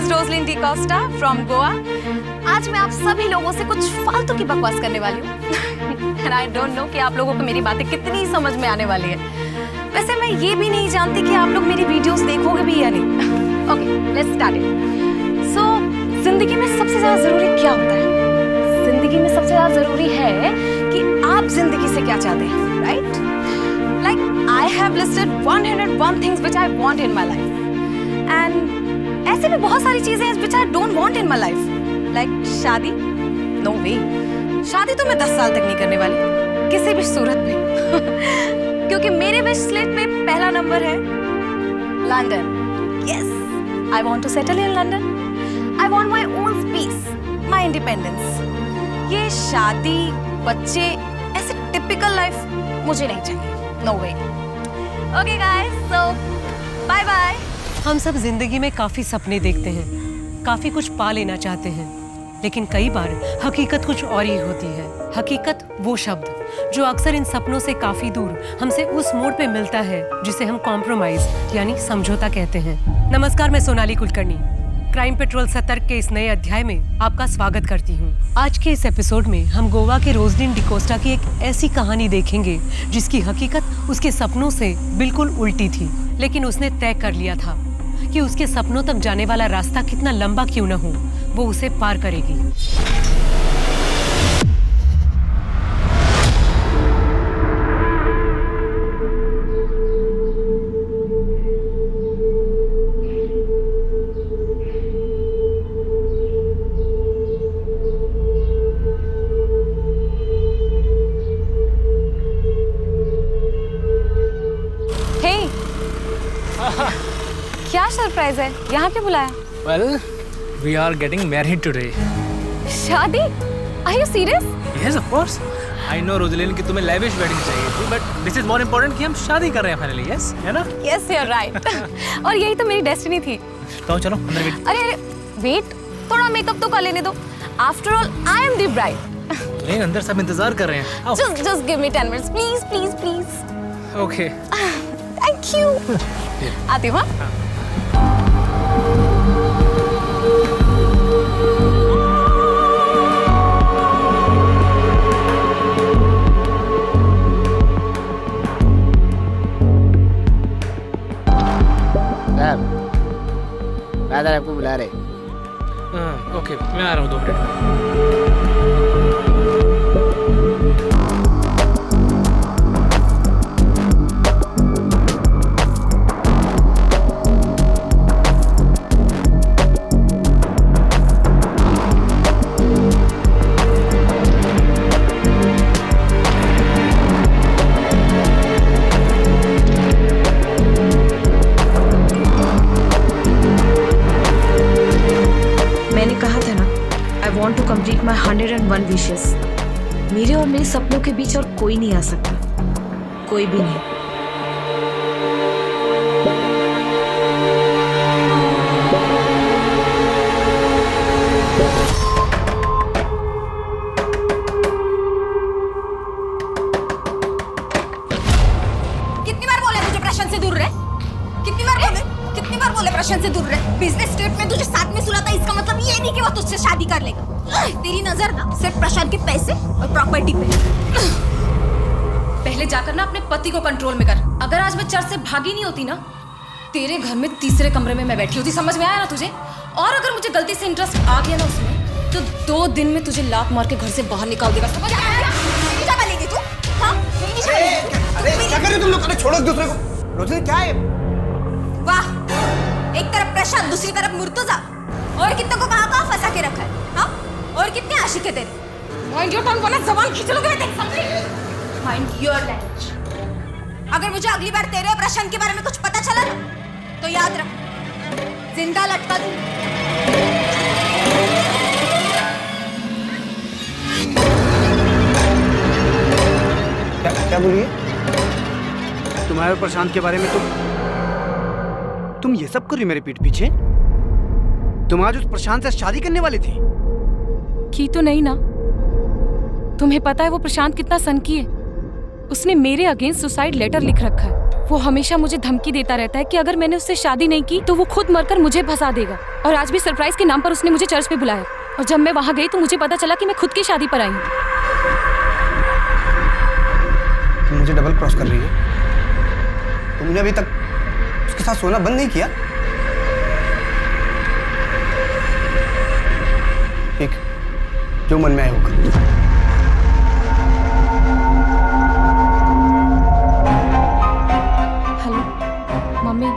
is Rosaline DeCosta from Goa. आज मैं आप सभी लोगों से कुछ फालतू की बकवास करने वाली हूँ। And I don't know कि आप लोगों को मेरी बातें कितनी समझ में आने वाली है। वैसे मैं ये भी नहीं जानती कि आप लोग मेरी वीडियोस देखोगे भी या नहीं। Okay, let's start it. So, जिंदगी में सबसे ज़्यादा ज़रूरी क्या होता है? जिंदगी में सबसे ज़्यादा ज़रूरी है कि आप जिंदगी से क्या चाहते हैं, right? Like I have listed 101 things which I want in my life. And ऐसे भी बहुत सारी चीजें हैं which I don't want in my life. Like शादी? No way. शादी तो मैं 10 साल तक नहीं करने वाली किसी भी सूरत में। क्योंकि मेरे विश लिस्ट में पहला नंबर है London. Yes, I want to settle in London. I want my own space, my independence. ये शादी, बच्चे, ऐसे typical life मुझे नहीं चाहिए। No way. Okay guys, so bye bye. हम सब जिंदगी में काफी सपने देखते हैं, काफी कुछ पा लेना चाहते हैं, लेकिन कई बार हकीकत कुछ और ही होती है। हकीकत वो शब्द जो अक्सर इन सपनों से काफी दूर हमसे उस मोड़ पे मिलता है जिसे हम कॉम्प्रोमाइज यानी समझौता कहते हैं। नमस्कार, मैं सोनाली कुलकर्णी क्राइम पेट्रोल सतर्क के इस नए अध्याय में आपका स्वागत करती हूँ। आज के इस एपिसोड में हम गोवा के रोजलिन डिकोस्टा की एक ऐसी कहानी देखेंगे जिसकी हकीकत उसके सपनों से बिल्कुल उल्टी थी, लेकिन उसने तय कर लिया था कि उसके सपनों तक जाने वाला रास्ता कितना लंबा क्यों न हो, वो उसे पार करेगी। क्या सरप्राइज है? यहाँ क्यों बुलाया? Well, we are getting married today. शादी? Are you serious? Yes, of course. I know Roslyn कि तुम्हें lavish wedding चाहिए थी, but this is more important कि हम शादी कर रहे हैं finally, yes? है ना? Yes, you're right. और यही तो मेरी डेस्टिनी थी। तो चलो अंदर वेट। अरे वेट, थोड़ा मेकअप तो कर लेने दो। After all, I am the bride. नहीं, अंदर सब इंतजार कर रहे हैं। आओ। Just give me 10 minutes, please, please, please. Okay. Thank you. आती हूँ। हाँ? फादर आपको बुला रहे। ओके, मैं आ रहा हूँ 2 minute. Want to complete my 101 wishes. मेरे और मेरे सपनों के बीच और कोई नहीं आ सकता, कोई भी नहीं। कितनी बार बोले तुझे प्रशांत से दूर रहे? कितनी बार बोले प्रशांत से दूर रहे? बिजनेस ट्रिप में तुझे साथ में सुला था, इसका मतलब ये नहीं कि वो तुझसे शादी कर लेगा। तेरी नजर ना सिर्फ प्रशांत के पैसे और प्रॉपर्टी पे। पहले जाकर ना अपने पति को कंट्रोल में कर। अगर आज मैं चर्च से भागी नहीं होती ना, तेरे घर में तीसरे कमरे में मैं बैठी होती। समझ में आया ना तुझे? और अगर मुझे गलती से इंटरेस्ट आ गया ना उसमें, तो 2 दिन में तुझे लात मार के घर से बाहर निकाल देगा। समझ आया? मेरी जगह लेगी तू? हाँ? मेरी जगह लेगी तू? अरे क्या कर रहे हो तुम लोग? अरे छोड़ो एक दूसरे को। रोजलिन क्या है? वाह, एक तरफ प्रशांत, दूसरी तरफ मुर्तजा। और कितने को कहाँ फंसा के रखा है? हाँ? और कितने आशिक है तेरे? माइंड योर टंग, वरना ज़बान खींच लोगे मैं तेरी, समझी? Mind your language. अगर मुझे अगली बार तेरे और प्रशांत के बारे में कुछ पता चला ना, तो याद रख, जिंदा लटका दूँ। क्या बोलिए? तुम्हारे प्रशांत के बारे में तुम ये सब कर रही मेरे पीठ पीछे? तुम आज उस प्रशांत से शादी करने वाले थे? की तो नहीं ना? तुम्हें पता है वो प्रशांत कितना सनकी है? उसने मेरे अगेंस्ट सुसाइड लेटर लिख रखा है। वो हमेशा मुझे धमकी देता रहता है कि अगर मैंने उससे शादी नहीं की तो वो खुद मरकर मुझे फंसा देगा। और आज भी सरप्राइज के नाम पर उसने मुझे चर्च पे बुलाया और जब मैं वहाँ गई तो मुझे पता चला कि मैं खुद की शादी पर आई हूँ। तुम मुझे डबल क्रॉस कर रही है। तुमने अभी तक उसके साथ सोना बंद नहीं किया? ठीक, जो मन में आए वो कर। हेलो मम्मी,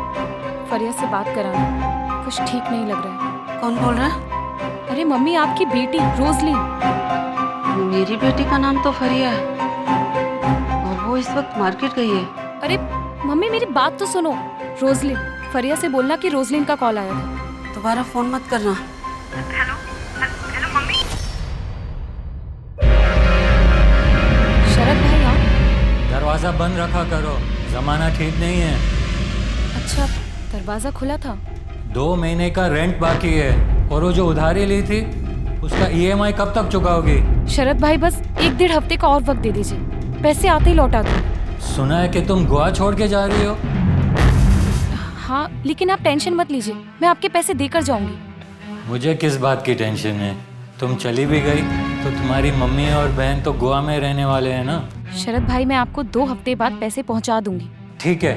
फरिया से बात कराना, कुछ ठीक नहीं लग रहा है। कौन बोल रहा है? अरे मम्मी, आपकी बेटी रोजलिन। मेरी बेटी का नाम तो फरिया है और वो इस वक्त मार्केट गई है। अरे मम्मी, मेरी बात तो सुनो। रोजलिन, फरिया से बोलना कि रोजलिन का कॉल आया था। दोबारा फोन मत करना। शरद भाई आप? दरवाजा बंद रखा करो, जमाना ठीक नहीं है। अच्छा, दरवाजा खुला था। 2 महीने का रेंट बाकी है और वो जो उधारी ली थी उसका EMI कब तक चुकाओगी? शरद भाई, बस 1-1.5 हफ्ते का और वक्त दे दीजिए, पैसे आते ही लौटा दो। सुना है कि तुम गोवा छोड़ के जा रही हो। हाँ, लेकिन आप टेंशन मत लीजिए, मैं आपके पैसे देकर जाऊंगी। मुझे किस बात की टेंशन है? तुम चली भी गई तो तुम्हारी मम्मी और बहन तो गोवा में रहने वाले हैं ना। शरद भाई, मैं आपको 2 हफ्ते बाद पैसे पहुंचा दूंगी। ठीक है।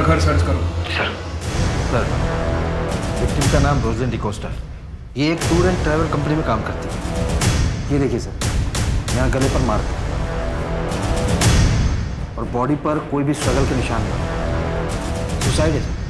घर सर्च करो। सर, विक्टिम का नाम रोजलिन डिकोस्टा है। ये एक टूर एंड ट्रैवल कंपनी में काम करती है। ये देखिए सर, यहाँ गले पर मार और बॉडी पर कोई भी स्ट्रगल के निशान नहीं। सुसाइड है सर।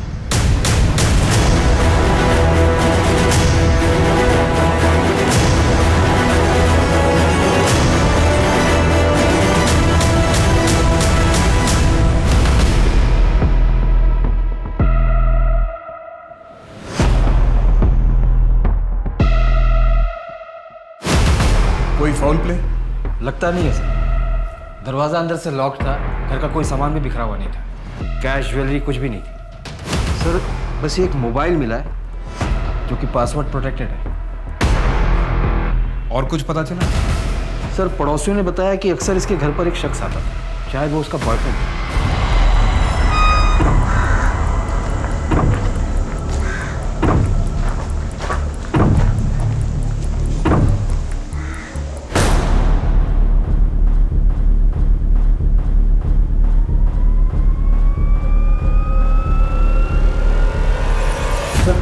कोई फाउल प्ले? लगता नहीं है सर। दरवाज़ा अंदर से लॉक था, घर का कोई सामान भी बिखरा हुआ नहीं था, कैश ज्वेलरी कुछ भी नहीं थी सर। बस ये एक मोबाइल मिला है जो कि पासवर्ड प्रोटेक्टेड है। और कुछ पता चला? सर, पड़ोसियों ने बताया कि अक्सर इसके घर पर एक शख्स आता था, शायद वो उसका बॉयफ्रेंड है।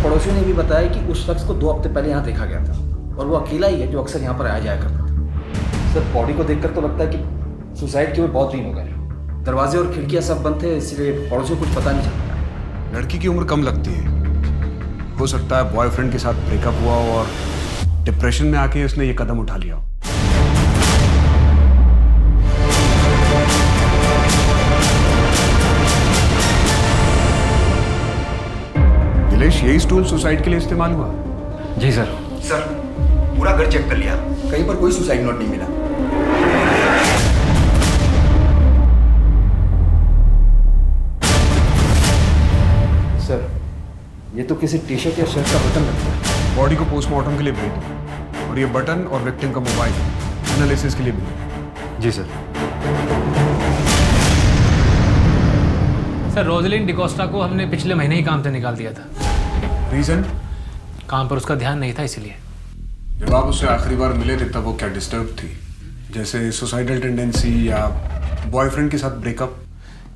पड़ोसियों ने भी बताया कि उस शख्स को 2 हफ्ते पहले यहाँ देखा गया था और वो अकेला ही है जो अक्सर यहाँ पर आया जाया करता था। सर, बॉडी को देखकर तो लगता है कि सुसाइड के हुए बहुत दिन हो गए। दरवाजे और खिड़कियाँ सब बंद थे, इसलिए पड़ोसियों को कुछ पता नहीं चलता। लड़की की उम्र कम लगती है, हो सकता है बॉयफ्रेंड के साथ ब्रेकअप हुआ और डिप्रेशन में आके उसने ये कदम उठा लिया। यही स्टूल सुसाइड के लिए इस्तेमाल हुआ? जी सर। सर, पूरा घर चेक कर लिया, कहीं पर कोई सुसाइड नोट नहीं मिला। सर, ये तो किसी टी शर्ट या शर्ट का बटन लगता है। बॉडी को पोस्टमार्टम के लिए भेज दो और ये बटन और विक्टिम का मोबाइल एनालिसिस के लिए भेजें। जी सर। सर रोजलिन डिकोस्टा को हमने पिछले महीने ही काम से निकाल दिया था। रीज़न? काम पर उसका ध्यान नहीं था इसलिए। जब आप उससे आखिरी बार मिले थे तब वो क्या डिस्टर्ब थी, जैसे सुसाइडल टेंडेंसी या बॉयफ्रेंड के साथ ब्रेकअप?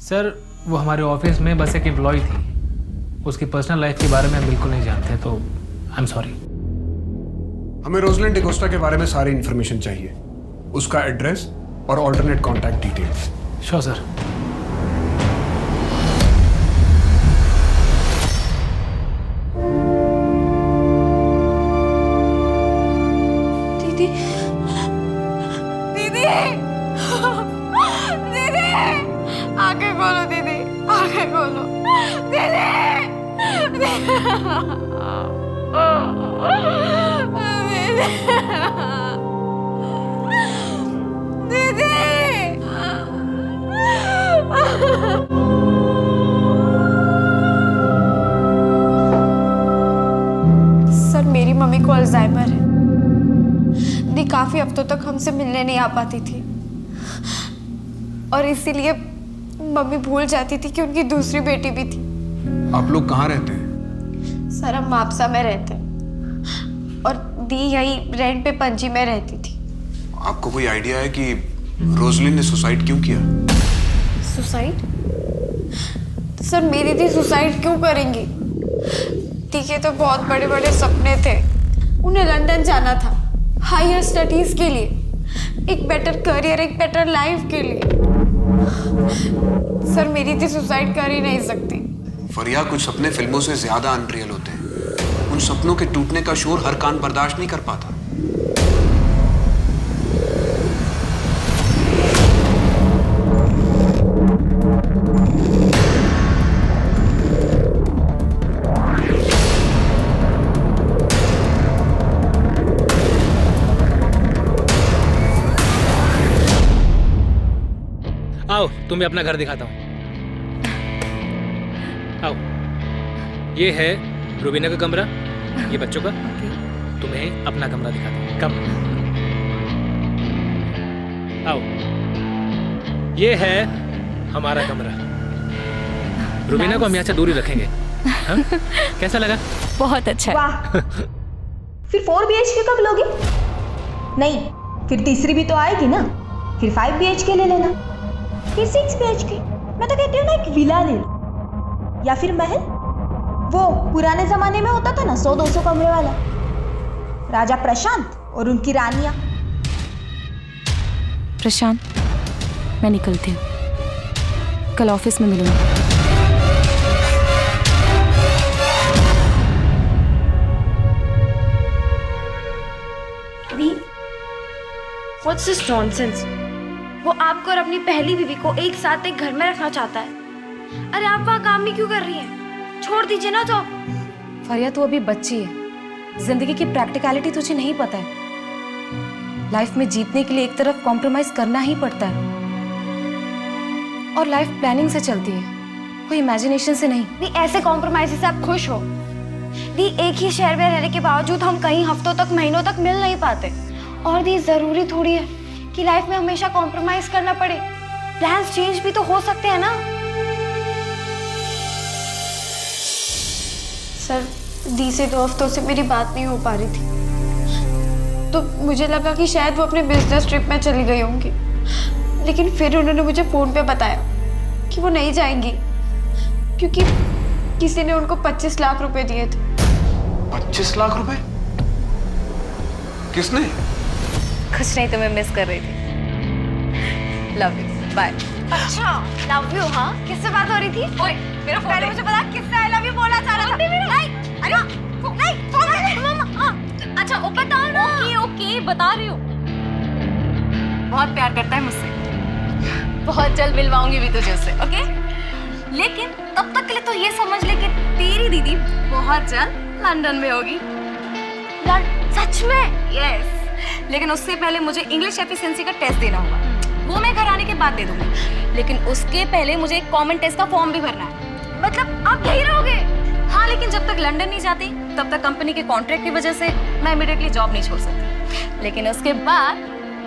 सर वो हमारे ऑफिस में बस एक एम्प्लॉय थी, उसकी पर्सनल लाइफ के बारे में हम बिल्कुल नहीं जानते, तो आई एम सॉरी। हमें रोजलिन डिकोस्टा के बारे में सारी इन्फॉर्मेशन चाहिए, उसका एड्रेस और alternate contact details. Sure sir. दीदी दीदी दीदी आंखें खोलो दीदी, आंखें खोलो दीदी सर मेरी मम्मी को अल्जाइमर है। दी काफी हफ्तों तक हमसे मिलने नहीं आ पाती थी और इसीलिए मम्मी भूल जाती थी कि उनकी दूसरी बेटी भी थी। आप लोग कहाँ रहते हैं? सर हम मापसा में रहते हैं और दी यही रेंट पे पणजी में रहती थी। आपको कोई आइडिया है कि रोजलिन ने सुसाइड क्यों किया? सुसाइड? सर मेरी दी सुसाइड क्यों करेंगी? दी के तो बहुत बड़े बड़े सपने थे, उन्हें लंदन जाना था हायर स्टडीज के लिए, एक बेटर करियर, एक बेटर लाइफ के लिए। सर मेरी दी सुसाइड कर ही नहीं सकती। फरिया, कुछ सपने फिल्मों से ज्यादा अनरियल होते हैं। उन सपनों के टूटने का शोर हर कान बर्दाश्त नहीं कर पाता। आओ तुम्हें अपना घर दिखाता हूँ। आओ, ये है रुबीना का कमरा, ये बच्चों का। तुम्हें अपना कमरा दिखाता हूँ। कम आओ, ये है हमारा कमरा। रुबीना को हम यहाँ से दूर ही रखेंगे। हाँ? कैसा लगा? बहुत अच्छा है। वाह। फिर 4 BHK कब लोगे? नहीं, फिर तीसरी भी तो आएगी ना। फिर 5 BHK ले लेना, फिर 6 BHK। मैं तो कहती हूँ ना एक विला ले लो, या फिर महल। वो पुराने जमाने में होता था ना 100-200 कमरे वाला, राजा प्रशांत और उनकी रानियां। प्रशांत, मैं निकलती हूँ, कल ऑफिस में मिलूंगी। What's this nonsense? वो आपको और अपनी पहली बीवी को एक साथ एक घर में रखना चाहता है। अरे आप वहाँ काम भी क्यों कर रही हैं? छोड़ दीजिए ना जॉब। फरिया, तू अभी बच्ची है, जिंदगी की प्रैक्टिकलिटी तुझे नहीं पता है। लाइफ में जीतने के लिए एक तरफ कॉम्प्रोमाइज करना ही पड़ता है, और लाइफ प्लानिंग से चलती है, कोई इमेजिनेशन से नहीं। दी ऐसे कॉम्प्रोमाइज से आप खुश हो? दी एक ही शहर में रहने के बावजूद हम कई हफ्तों तक, महीनों तक मिल नहीं पाते। और दी जरूरी थोड़ी है कि लाइफ में हमेशा कॉम्प्रोमाइज करना पड़े। प्लान्स चेंज भी तो हो सकते हैं ना। सर दी से 2 हफ्तों से मेरी बात नहीं हो पा रही थी, तो मुझे लगा कि शायद वो अपने बिजनेस ट्रिप में चली गई होंगी। लेकिन फिर उन्होंने मुझे फोन पे बताया कि वो नहीं जाएंगी, क्योंकि किसी ने उनको 25 लाख रुपए दिए थे। 25 लाख रुपए? किसने? कुछ नहीं, तुम्हें मिस कर रही थी। Love you, bye. अच्छा लव यू? हाँ, किससे बात हो रही थी? ओए मेरा फोन पहले मुझे बता, किससे आई लव यू बोलना चाह रहा था? नहीं, अरे नहीं, फोन मम्मा। अच्छा ओ बताओ ना। ओके बता रही हूँ। बहुत प्यार करता है मुझसे, बहुत जल्द मिलवाऊंगी भी तुझे उससे, ओके? लेकिन तब तक के लिए तो ये समझ ले कि तेरी दीदी बहुत जल्द लंदन में होगी। सच में? यस। लेकिन उससे पहले मुझे इंग्लिश एफिशिएंसी का टेस्ट देना होगा, वो मैं घर आने के बाद दे दूंगी। लेकिन उसके पहले मुझे एक कॉमन टेस्ट का फॉर्म भी भरना है। मतलब आप यही रहोगे? हाँ, लेकिन जब तक लंदन नहीं जाती तब तक कंपनी के कॉन्ट्रैक्ट की वजह से मैं इमीडिएटली जॉब नहीं छोड़ सकती। लेकिन उसके बाद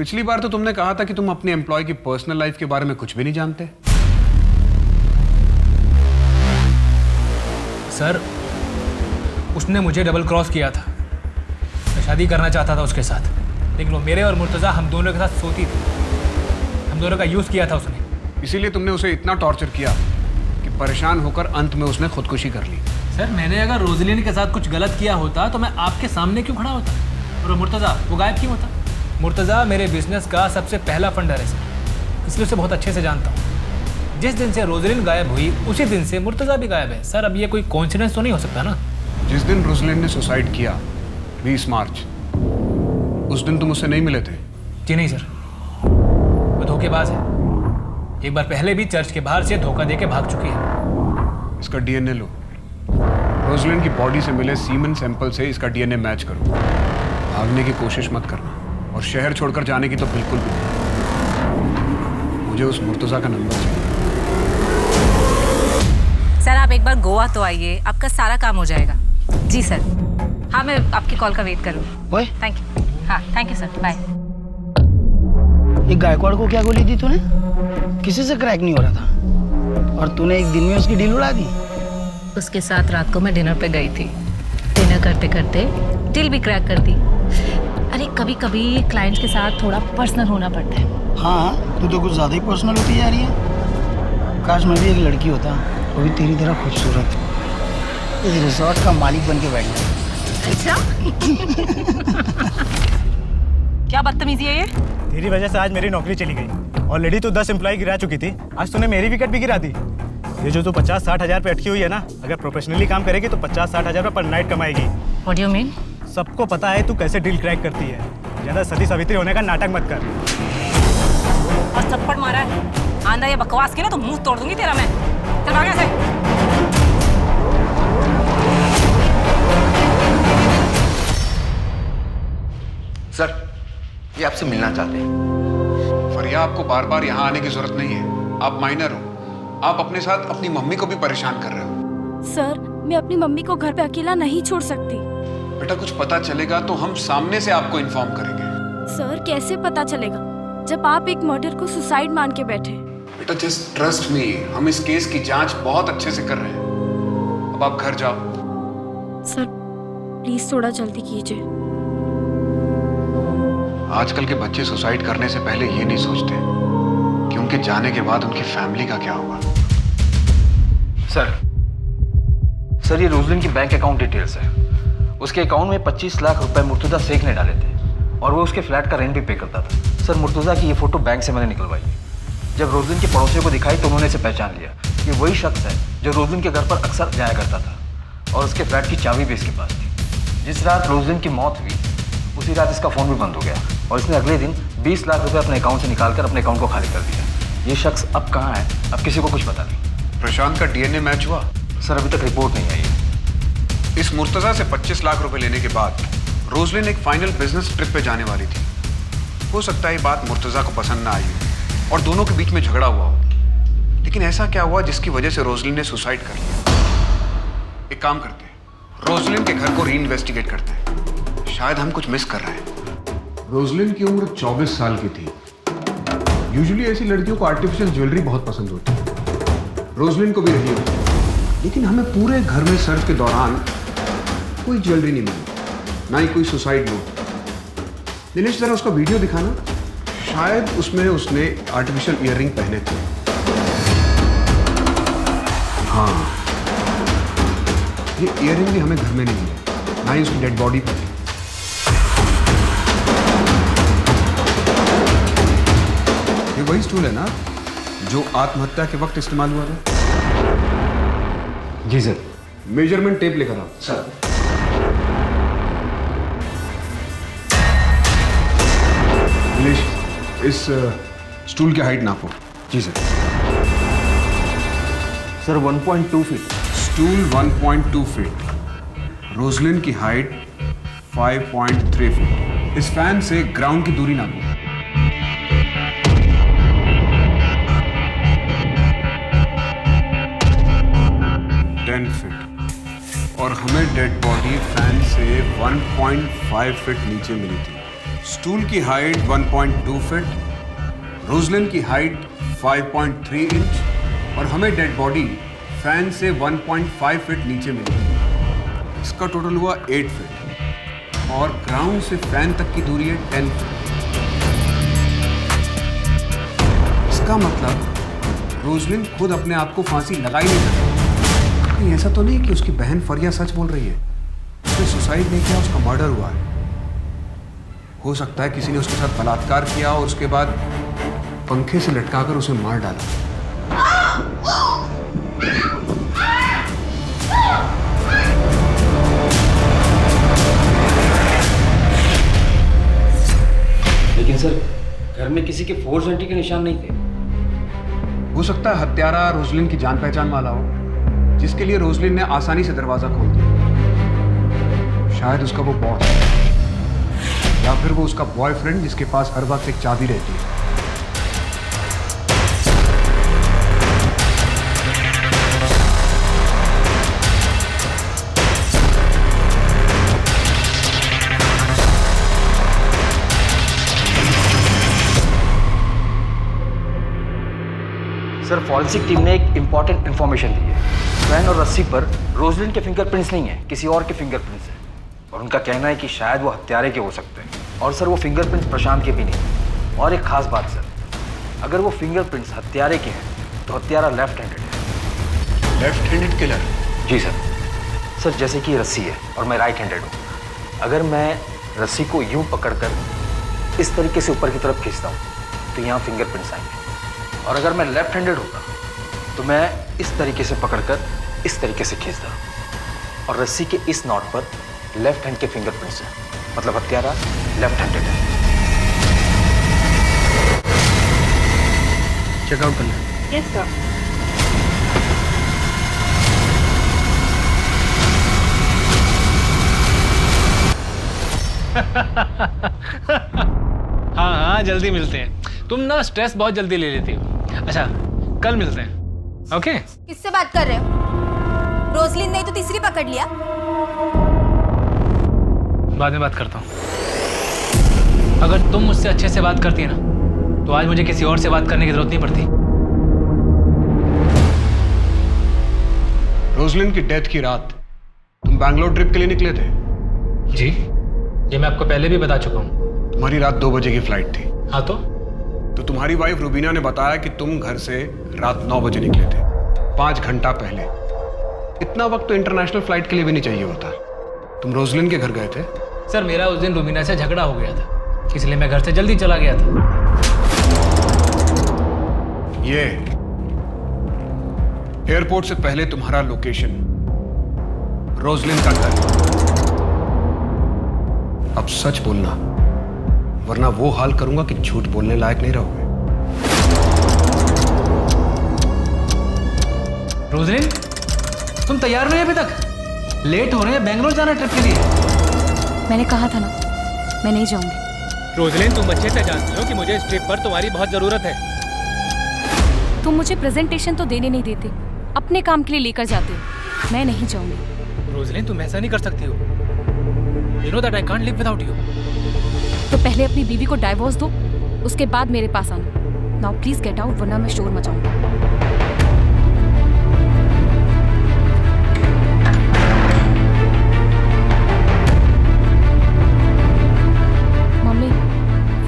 पिछली बार तो तुमने कहा था कि तुम अपने एम्प्लॉय की पर्सनल लाइफ के बारे में कुछ भी नहीं जानते। सर, उसने मुझे डबल क्रॉस किया था। मैं शादी करना चाहता था उसके साथ, लेकिन वो मेरे और मुर्तज़ा हम दोनों के साथ सोती थी। हम दोनों का यूज़ किया था उसने। इसीलिए तुमने उसे इतना टॉर्चर किया कि परेशान होकर अंत में उसने खुदकुशी कर ली। सर, मैंने अगर रोजलिन के साथ कुछ गलत किया होता तो मैं आपके सामने क्यों खड़ा होता? और मुर्तज़ा वो गायब क्यों होता? मुर्तज़ा मेरे बिजनेस का सबसे पहला फंडर है सर, इसलिए उसे बहुत अच्छे से जानता हूँ। जिस दिन से रोजलिन गायब हुई उसी दिन से मुर्तज़ा भी गायब है। सर, अब ये कोई कोइंसिडेंस तो नहीं हो सकता ना? जिस दिन रोजलिन ने सुसाइड किया 20 मार्च, उस दिन तुम उससे नहीं मिले थे? जी नहीं सर, वो धोखेबाज है। एक बार पहले भी चर्च के बाहर से धोखा देके भाग चुकी है। इसका डीएनए लो। रोजलिन की बॉडी से मिले सीमेन सैंपल से इसका डीएनए मैच करो। भागने की कोशिश मत करना, और शहर छोड़कर जाने की तो बिल्कुल भी नहीं। मुझे उस मुर्तज़ा का नंबर चाहिए। सर, आप एक बार गोवा तो आइए, आपका सारा काम हो जाएगा। जी सर। हाँ, मैं आपकी कॉल का वेट करूँ। Thank you. हाँ, थैंक यू सर, बाय। ये गायकवाड़ को क्या गोली दी तूने? किसी से क्रैक नहीं हो रहा था, और तूने एक दिन में उसकी डील उड़ा दी। उसके साथ रात को मैं डिनर पे गई थी। डिनर करते करते डील भी क्रैक कर दी। अरे कभी कभी क्लाइंट्स के साथ थोड़ा पर्सनल होना पड़ता है। हाँ, तू तो कुछ ज़्यादा ही पर्सनल होती जा रही है। काश मैं भी एक लड़की होता, वो भी तेरी तरह खूबसूरत, इस रिसोर्ट का मालिक बन के बैठ जाए। अच्छा? क्या बदतमीजी है ये? तेरी वजह से आज मेरी नौकरी चली गई। ऑलरेडी तू 10 एम्प्लॉय गिरा चुकी थी, आज तूने मेरी विकेट भी गिरा दी। ये जो तू 50-60 हज़ार पे अटकी हुई है ना, अगर प्रोफेशनली काम करेगी तो 50-60 हज़ार पर night कमाएगी। What do you mean? सबको पता है तू कैसे डील क्रैक करती है। ज़्यादा सती सावित्री होने का नाटक मत कर। और थप्पड़ मारा है, आंधा ये बकवास की ना तो मुंह तोड़ दूंगी तेरा मैं। चल भाग यहाँ से। सर, ये आपसे मिलना चाहते हैं। फरिया, आपको बार बार यहाँ आने की जरूरत नहीं है। आप माइनर हो, आप अपने साथ अपनी मम्मी को भी परेशान कर रहे हो। सर, मैं अपनी मम्मी को घर पे अकेला नहीं छोड़ सकती। बेटा, कुछ पता चलेगा तो हम सामने से आपको इन्फॉर्म करेंगे। सर, कैसे पता चलेगा जब आप एक मर्डर को सुसाइड मान के बैठे? बेटा, जस्ट ट्रस्ट मी, हम इस केस की जांच बहुत अच्छे से कर रहे हैं। अब आप घर जाओ। सर, प्लीज थोड़ा जल्दी कीजिए। आजकल के बच्चे सुसाइड करने से पहले ये नहीं सोचते कि उनके जाने के बाद उनकी फैमिली का क्या होगा। सर, ये रोजलिन की बैंक अकाउंट डिटेल्स है। उसके अकाउंट में 25 लाख रुपए मुर्तुजा शेख ने डाले थे, और वो उसके फ्लैट का रेंट भी पे करता था। सर, मुर्तुजा की ये फोटो बैंक से मैंने निकलवाई है। जब रोजलिन के पड़ोसियों को दिखाई तो उन्होंने इसे पहचान लिया। ये वही शख्स है जो रोजलिन के घर पर अक्सर जाया करता था, और उसके फ्लैट की चाबी भी इसके पास थी। जिस रात रोजलिन की मौत हुई उसी रात इसका फ़ोन भी बंद हो गया, और इसने अगले दिन 20 लाख रुपए अपने अकाउंट से निकालकर अपने अकाउंट को खाली कर दिया। ये शख्स अब कहाँ है, अब किसी को कुछ पता नहीं। प्रशांत का डीएनए मैच हुआ? सर, अभी तक रिपोर्ट नहीं आई है। इस मुर्तज़ा से 25 लाख रुपए लेने के बाद रोजलिन एक फाइनल बिजनेस ट्रिप पे जाने वाली थी। हो सकता है ये बात मुर्तज़ा को पसंद ना आई हो और दोनों के बीच में झगड़ा हुआ हो। लेकिन ऐसा क्या हुआ जिसकी वजह से रोजलिन ने सुसाइड कर लिया? एक काम करते हैं, रोजलिन के घर को री-इन्वेस्टिगेट करते हैं। शायद हम कुछ मिस कर रहे हैं। रोजलिन की उम्र 24 साल की थी। यूजुअली ऐसी लड़कियों को आर्टिफिशियल ज्वेलरी बहुत पसंद होती है, रोजलिन को भी रही होती, लेकिन हमें पूरे घर में सर्च के दौरान कोई ज्वेलरी नहीं मिली, ना ही कोई सुसाइड नोट। दिनेश, जरा उसका वीडियो दिखाना। शायद उसमें उसने आर्टिफिशियल ईयररिंग पहने थे। हाँ, ये ईयररिंग भी हमें घर में नहीं मिली, ना ही उसकी डेड बॉडी पर। ये वही स्टूल है ना जो आत्महत्या के वक्त इस्तेमाल हुआ था? जी सर। मेजरमेंट टेप लेकर आओ। सर। दिनेश, इस स्टूल की हाइट नापो। जी sir. Sir, 1.2 feet. Stool 1.2 feet, Roslyn की हाइट 5.3 फीट। इस फैन से ग्राउंड की दूरी नापो। 10 फीट। और हमें डेड बॉडी फैन से 1.5 फीट नीचे मिली थी। स्टूल की हाइट 1.2 फीट, रोजलिन की हाइट 5.3 इंच और हमें डेड बॉडी फैन से 1.5 फीट नीचे मिली। इसका टोटल हुआ 8 फीट और ग्राउंड से फैन तक की दूरी है 10 फीट। इसका मतलब रोजलिन खुद अपने आप को फांसी लगा ही नहीं सकती। कहीं ऐसा तो नहीं कि उसकी बहन फरिया सच बोल रही है, उसने सुसाइड नहीं किया, उसका मर्डर हुआ है। हो सकता है किसी ने उसके साथ बलात्कार किया और उसके बाद पंखे से लटकाकर उसे मार डाला। लेकिन सर घर में किसी के फोर्स एंट्री के निशान नहीं थे। हो सकता है हत्यारा रोजलिन की जान पहचान वाला हो, जिसके लिए रोजलिन ने आसानी से दरवाजा खोल दिया। शायद उसका वो बॉस है या फिर वो उसका बॉयफ्रेंड जिसके पास हर वक्त एक चाबी रहती है। सर फॉरेंसिक टीम ने एक इंपॉर्टेंट इन्फॉर्मेशन दी है। फैन और रस्सी पर रोजलिन के फिंगरप्रिंट्स नहीं है, किसी और के फिंगरप्रिंट्स हैं और उनका कहना है कि शायद वो हत्यारे के हो सकते हैं। और सर वो फिंगरप्रिंट्स प्रशांत के भी नहीं। और एक खास बात सर, अगर वो फिंगरप्रिंट्स हत्यारे के हैं तो हत्यारा लेफ्ट हैंडेड है। Left handed killer? जी सर। सर जैसे कि रस्सी है और मैं राइट हैंडेड हूँ, अगर मैं रस्सी को यूं पकड़कर इस तरीके से ऊपर की तरफ खींचता हूँ तो यहाँ फिंगरप्रिंट्स आएंगे, और अगर मैं लेफ्ट हैंडेड होता तो मैं इस तरीके से पकड़कर इस तरीके से खींचता और रस्सी के इस नॉट पर लेफ्ट हैंड के फिंगरप्रिंट्स हैं, मतलब हत्यारा लेफ्ट हैंडेड है। चेकआउट करना। Yes sir. हाँ हाँ जल्दी मिलते हैं। तुम ना स्ट्रेस बहुत जल्दी ले लेती हो। अच्छा कल मिलते हैं, ओके? किससे बात कर रहे हो? रोजलिन ने तो तीसरी पकड़ लिया। बाद में बात करता हूँ। अगर तुम मुझसे अच्छे से बात करती ना तो आज मुझे किसी और से बात करने की जरूरत नहीं पड़ती। रोजलिन की डेथ की रात तुम बैंगलोर ट्रिप के लिए निकले थे? जी, ये मैं आपको पहले भी बता चुका हूँ। तुम्हारी रात 2 बजे की फ्लाइट थी। हाँ तो तुम्हारी वाइफ रुबीना ने बताया कि तुम घर से रात 9 बजे निकले थे, 5 घंटा पहले। इतना वक्त तो इंटरनेशनल फ्लाइट के लिए भी नहीं चाहिए होता। तुम रोजलिन के घर गए थे? सर मेरा उस दिन रुबीना से झगड़ा हो गया था, इसलिए मैं घर से जल्दी चला गया था। ये एयरपोर्ट से पहले तुम्हारा लोकेशन रोजलिन का घर। अब सच बोलना, वरना वो हाल करूंगा कि झूठ बोलने लायक नहीं रहोगे। रोजलिन, तुम तैयार नहीं अभी तक? लेट हो रहे हैं, बेंगलोर जाना ट्रिप के लिए। मैंने कहा था ना, मैं नहीं जाऊंगी। रोजलिन, तुम अच्छे से जानती हो कि मुझे इस ट्रिप पर तुम्हारी बहुत जरूरत है। तुम मुझे प्रेजेंटेशन तो देने नहीं देते, अपने काम के लिए लेकर जाते हो। मैं नहीं जाऊंगी। रोजलिन, तुम ऐसा नहीं कर सकती हो। You know that I can't live without you. तो पहले अपनी बीवी को डाइवोर्स दो, उसके बाद मेरे पास आना। नाउ प्लीज गेट आउट, वरना मैं शोर मचाऊंगा। मम्मी,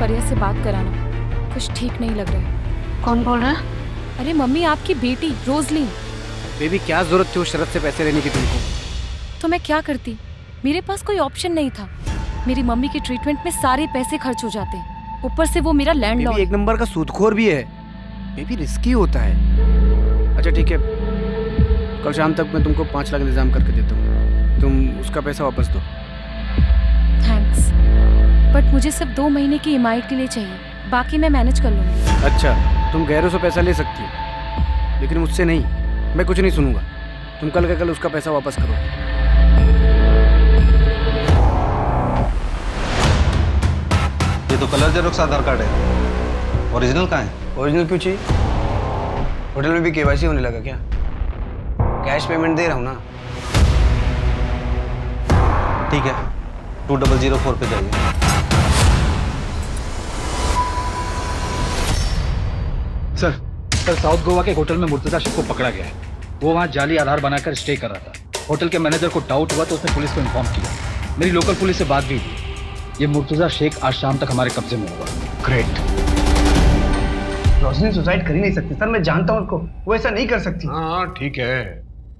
फरिया से बात कराना, कुछ ठीक नहीं लग रहा है। कौन बोल रहा है? अरे मम्मी, आपकी बेटी रोजलिन। बेबी क्या जरूरत थी उस शरत से पैसे लेने की तुमको? तो मैं क्या करती, मेरे पास कोई ऑप्शन नहीं था। मेरी मम्मी के ट्रीटमेंट में सारे पैसे खर्च हो जाते हैं, ऊपर से वो मेरा लैंडलॉर्ड। एक नंबर का सूदखोर भी है। बेबी रिस्की होता है। अच्छा ठीक है, कल शाम तक मैं तुमको 5 लाख इंतजाम करके देता हूँ, तुम उसका पैसा वापस दो। थैंक्स, बट मुझे सिर्फ 2 महीने की EMI के लिए चाहिए, बाकी मैं मैनेज कर लूँगी। अच्छा, तुम गैरों से पैसा ले सकती हो, लेकिन मुझसे नहीं। मैं कुछ नहीं सुनूंगा। तुम कल का कल उसका पैसा वापस करो। ये तो कलर जेरोक्स आधार कार्ड है, ओरिजिनल कहाँ है? ओरिजिनल क्यों चाहिए? होटल में भी KYC होने लगा क्या? कैश पेमेंट दे रहा हूँ ना। ठीक है, 2004 पे जाइए। सर साउथ गोवा के होटल में मुर्तजा शेख को पकड़ा गया है। वो वहाँ जाली आधार बनाकर स्टे कर रहा था। होटल के मैनेजर को डाउट हुआ तो उसने पुलिस को इन्फॉर्म किया। मेरी लोकल पुलिस से बात भी हुई। ये मुर्तजा शेख आज शाम तक हमारे कब्जे में होगा। ग्रेट। रोशनी सुसाइड कर ही नहीं सकती सर, मैं जानता हूँ उसको, वो ऐसा नहीं कर सकती। हाँ ठीक है,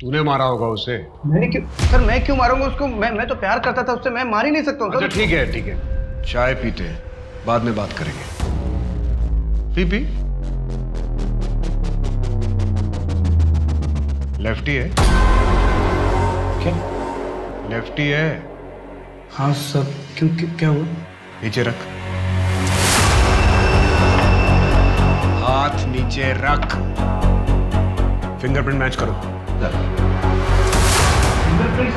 तूने मारा होगा उसे। मैंने क्यों सर, मैं क्यों मारूंगा उसको? मैं तो प्यार करता था उससे, मैं मार ही नहीं सकता हूँ। अच्छा ठीक है, चाय पीते हैं, बाद में बात करेंगे। पी लेफ्टी है क्या? लेफ्टी है। हाँ सर, क्यों क्या हुआ? नीचे रख, हाथ नीचे रख। फिंगरप्रिंट मैच करो।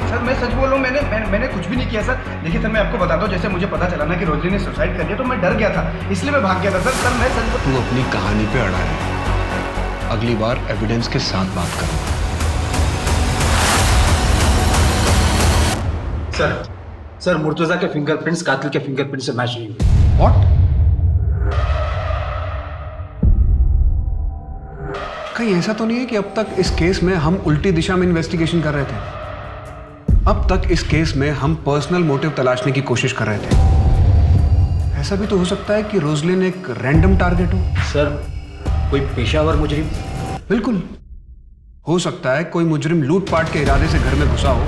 सर मैं सच बोल रहा हूँ, मैंने कुछ भी नहीं किया सर। देखिए सर, मैं आपको बताता हूँ, जैसे मुझे पता चला ना कि रोजली ने सुसाइड कर दिया तो मैं डर गया था, इसलिए मैं भाग गया था सर। मैं सच तू अपनी कहानी पे अड़ा है, अगली बार एविडेंस के साथ बात करो। सर मुर्तजा के फिंगरप्रिंट्स कातिल के फिंगरप्रिंट से मैच नहीं हुए। व्हाट? कहीं ऐसा तो नहीं है कि अब तक इस केस में हम उल्टी दिशा में इन्वेस्टिगेशन कर रहे थे? अब तक इस केस में हम पर्सनल मोटिव तलाशने की कोशिश कर रहे थे। ऐसा भी तो हो सकता है कि रोजलिन एक रैंडम टारगेट हो। सर कोई पेशावर मुजरिम? बिल्कुल हो सकता है कोई मुजरिम लूटपाट के इरादे से घर में घुसा हो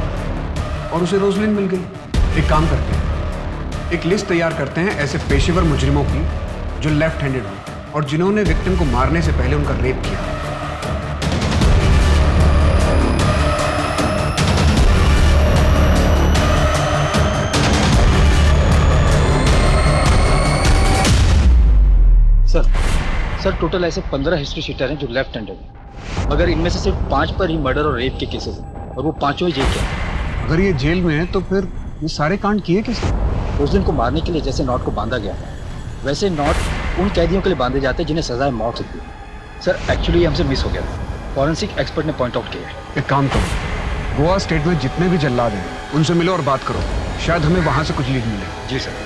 और उसे रोजलिन मिल गई। एक काम करते हैं, एक लिस्ट तैयार करते हैं ऐसे पेशेवर मुजरिमों की जो लेफ्ट हैंडेड हो और जिन्होंने विक्टिम को मारने से पहले उनका रेप किया। सर टोटल ऐसे 15 हिस्ट्री शीटर हैं जो लेफ्ट हैंडेड हैं, मगर इनमें से सिर्फ 5 पर ही मर्डर और रेप के केसेस हैं और वो 5 ही जेल के हैं। अगर ये जेल में है तो फिर ये सारे कांड किए किसने? उस दिन को मारने के लिए जैसे नॉट को बांधा गया था, वैसे नॉट उन कैदियों के लिए बांधे जाते हैं जिन्हें सजाए मौत होती है। सर एक्चुअली हमसे मिस हो गया था, फॉरेंसिक एक्सपर्ट ने पॉइंट आउट किया है। एक काम करो, गोवा स्टेट में जितने भी जल्लाद हैं उनसे मिलो और बात करो, शायद हमें वहां से कुछ लीड मिले। जी सर।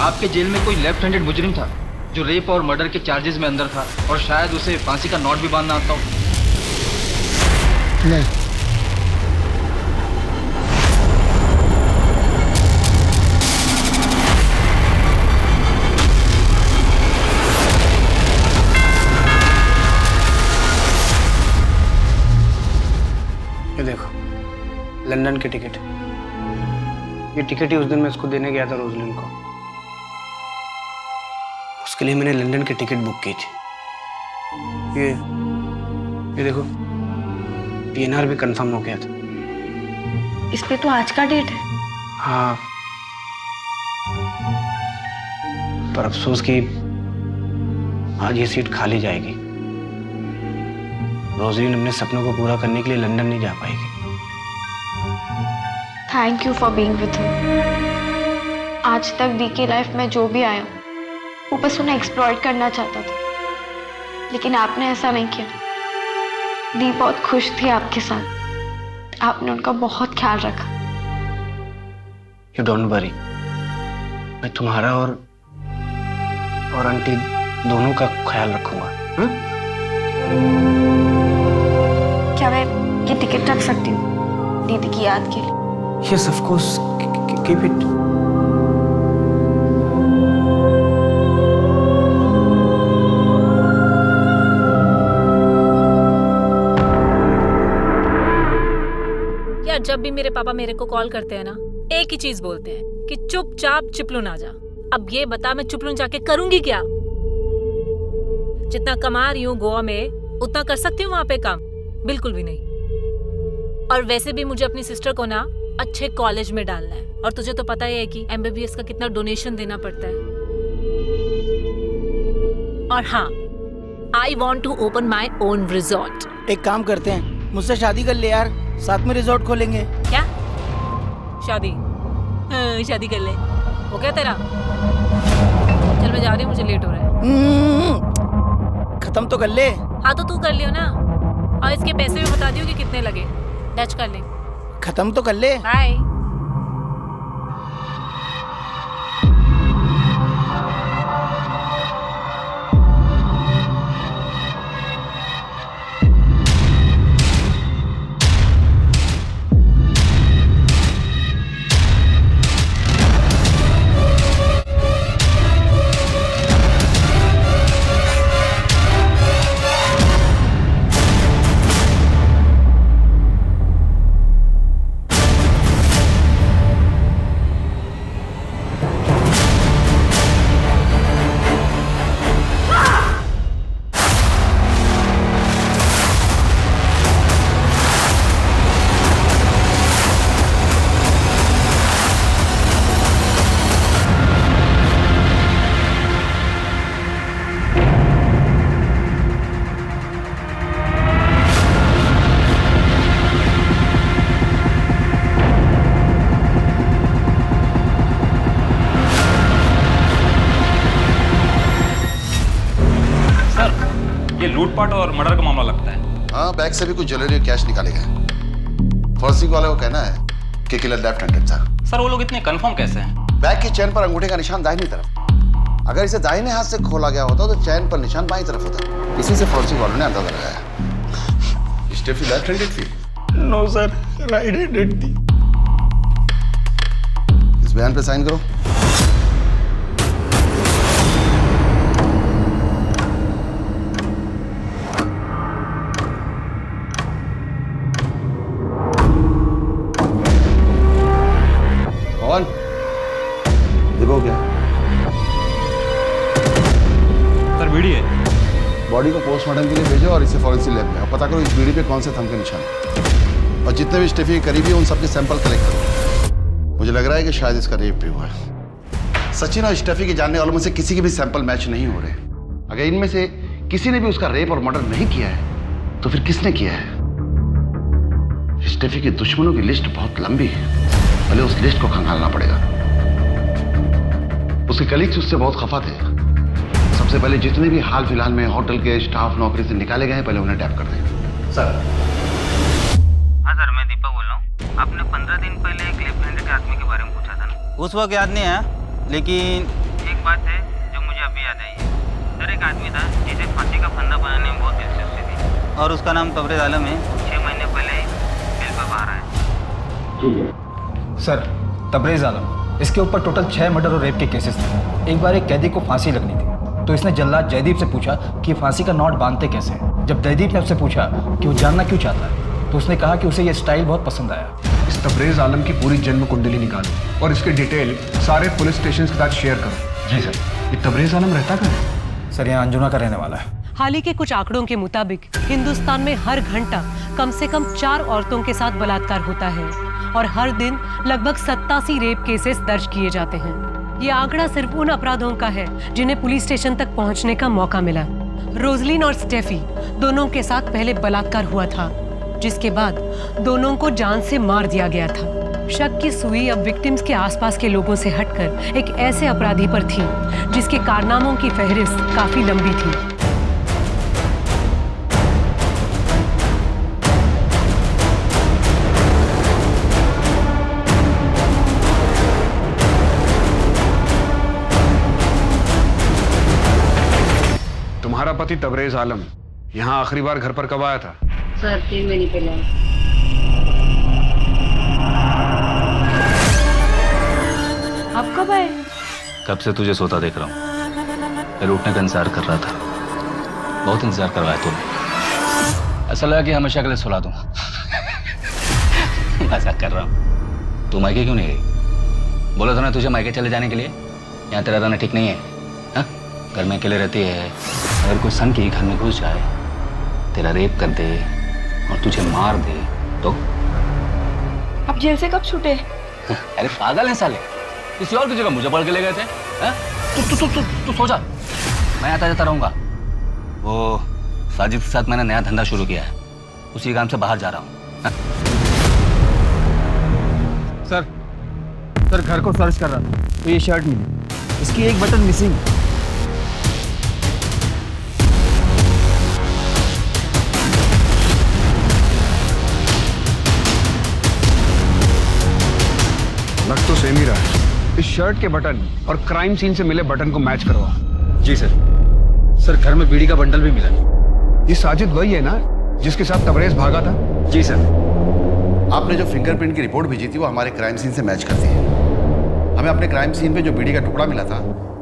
आपके जेल में कोई लेफ्ट हैंडेड मुजरिम था जो रेप और मर्डर के चार्जेस में अंदर था और शायद उसे फांसी का नॉट भी बांधना आता हो? नहीं। ये देखो, लंदन की टिकट। ये टिकट ही उस दिन मैं उसको देने गया था रोजलिन को। उसके लिए मैंने लंदन की टिकट बुक की थी। ये देखो, PNR भी कंफर्म हो गया था। इस पे तो आज का डेट है। हाँ, पर अफसोस कि आज ये सीट खाली जाएगी। रोजलिन अपने सपनों को पूरा करने के लिए लंदन नहीं जा पाएगी। Thank you for being with him. आज तक दी की लाइफ में जो भी आया वो बस उन्हें एक्सप्लॉइट करना चाहता था, लेकिन आपने ऐसा नहीं किया। दी बहुत खुश थी आपके साथ, आपने उनका बहुत ख्याल रखा। यू डोंट वरी, मैं तुम्हारा और आंटी दोनों का ख्याल रखूंगा। क्या मैं ये टिकट रख सकती हूँ दीदी की याद के लिए? Yes, of course. Keep it. यार जब भी मेरे पापा मेरे को कॉल करते हैं ना, एक ही चीज बोलते हैं कि चुपचाप चिपलून आ जा। अब ये बता मैं चिपलून जाके करूंगी क्या? जितना कमा रही हूँ गोवा में उतना कर सकती हूँ वहां पे काम? बिल्कुल भी नहीं। और वैसे भी मुझे अपनी सिस्टर को ना अच्छे कॉलेज में डालना है, और तुझे तो पता ही है कि MBBS का कितना डोनेशन देना पड़ता है। और हाँ, I want to open my own resort. एक काम करते हैं, मुझसे शादी कर ले यार, साथ में रिजॉर्ट खोलेंगे। क्या शादी? हाँ, शादी कर ले, हो गया तेरा? चल मैं जा रही हूँ, मुझे लेट हो रहा है। खत्म तो कर ले। हाँ तो तू कर लियो ना, और इसके पैसे भी बता दियो कि कितने लगे। डच कर ले। खत्म तो कर ले। बाय। ये लूटपाट और मर्डर का मामला लगता है। हाँ, बैग से भी कुछ ज्वेलरी और कैश निकाले गए। फॉरेंसिक वाले को कहना है कि किलर लेफ्ट हैंडेड था। सर वो लोग इतने कंफर्म कैसे हैं? बैग की चेन पर अंगूठे का निशान दाहिनी तरफ। अगर इसे दाहिने हाथ से खोला गया होता तो चेन पर निशान बाईं तरफ होता। इसी से फॉरेंसिक वालों ने अंदाजा लगाया। स्टेफी लेफ्ट हैंडेड थी? नो सर, राइट हैंडेड थी। इस बयान पे साइन करो। कौन? देखो क्या सर बीड़ी है। बॉडी को पोस्टमार्टम के लिए भेजो और इसे फॉरेंसिक लैब में और पता करो इस बीड़ी पे कौन से थंब के निशान हैं। और जितने भी स्टेफी के करीबी हैं उन सबके सैंपल कलेक्ट करो। मुझे लग रहा है कि शायद इसका रेप भी हुआ है। सचिन और स्टेफी के जानने वालों में से किसी के भी सैंपल मैच नहीं हो रहे। अगर इनमें से किसी ने भी उसका रेप और मर्डर नहीं किया है तो फिर किसने किया है? स्टेफी के दुश्मनों की लिस्ट बहुत लंबी है। पहले उस लिस्ट को खंगालना पड़ेगा। उसके कलीग्स उससे बहुत खफा थे। सबसे पहले जितने भी हाल फिलहाल में होटल के स्टाफ नौकरी से निकाले गए हैं पहले उन्हें टैप कर दें। सर। हाँ सर, मैं दीपक बोल रहा हूँ। आपने 15 दिन पहले एक लेफ्ट हैंडेड आदमी के बारे में पूछा था ना? उस वक्त याद नहीं है, लेकिन एक बात है जो मुझे अभी याद आई है। सर एक आदमी था जिसे फांसी का फंदा बनाने में बहुत दिलचस्पी थी और उसका नाम तबरेज आलम है। 6 महीने पहले जेल पर बाहर आया। ठीक है सर, तबरेज आलम, इसके ऊपर टोटल 6 मर्डर और रेप के केसेस थे। एक बार एक कैदी को फांसी लगनी थी तो इसने जल्लाद जयदीप से पूछा कि फांसी का नॉट बांधते कैसे। जब जयदीप ने उससे पूछा कि वो जानना क्यों चाहता है तो उसने कहा कि उसे ये स्टाइल बहुत पसंद आया। इस तबरेज आलम की पूरी जन्म कुंडली निकालो और इसके डिटेल सारे पुलिस स्टेशन के साथ शेयर करो। जी सर। ये तबरेज आलम रहता कहाँ है? सर यहाँ अंजुना का रहने वाला है। हाल ही के कुछ आंकड़ों के मुताबिक हिंदुस्तान में हर घंटा कम से कम 4 औरतों के साथ बलात्कार होता है और हर दिन लगभग 87 रेप केसेस दर्ज किए जाते हैं। ये आंकड़ा सिर्फ उन अपराधों का है जिन्हें पुलिस स्टेशन तक पहुंचने का मौका मिला। रोजलिन और स्टेफी दोनों के साथ पहले बलात्कार हुआ था, जिसके बाद दोनों को जान से मार दिया गया था। शक की सुई अब विक्टिम्स के आसपास के लोगों से हटकर एक ऐसे अपराधी पर थी जिसके कारनामों की फहरिस्त काफी लंबी थी। तुम्हारा पति तबरेज आलम यहाँ आखिरी बार घर पर कब आया था? सर 3 महीने पहले। आप कब आए? कब से तुझे सोता देख रहा हूँ। फिर उठने का इंतजार कर रहा था। बहुत इंतजार करवाया तूने। ऐसा लगा कि हमेशा के लिए सुला दूँ। मजाक कर रहा हूँ। तू मायके क्यों नहीं गई? बोला था ना तुझे मायके चले जाने के लिए। यहाँ तेरा रहना ठीक नहीं है। हाँ? घर में अकेले रहती है। अगर कोई सन की घर में घुस जाए, तेरा रेप कर दे और तुझे मार दे तो? आप जेल से कब छूटे? अरे पागल है साले, किसी और की जगह मुझे पढ़ के ले गए थे। तू सो जा, मैं आता जाता रहूंगा। वो साजिद के साथ मैंने नया धंधा शुरू किया है, उसी काम से बाहर जा रहा हूँ। सर घर को सर्च कर रहा था तो ये शर्ट मिली, इसकी एक बटन मिसिंग। लग तो सेम ही रहा है। इस शर्ट के बटन और क्राइम सीन से मिले बटन को मैच करवाओ। जी सर। सर घर में बीड़ी का बंडल भी मिला। ये साजिद वही है ना जिसके साथ तबरेज भागा था? जी सर। आपने जो फिंगरप्रिंट की रिपोर्ट भेजी थी वो हमारे क्राइम सीन से मैच करती है। हमें अपने क्राइम सीन पे जो बीड़ी का टुकड़ा मिला था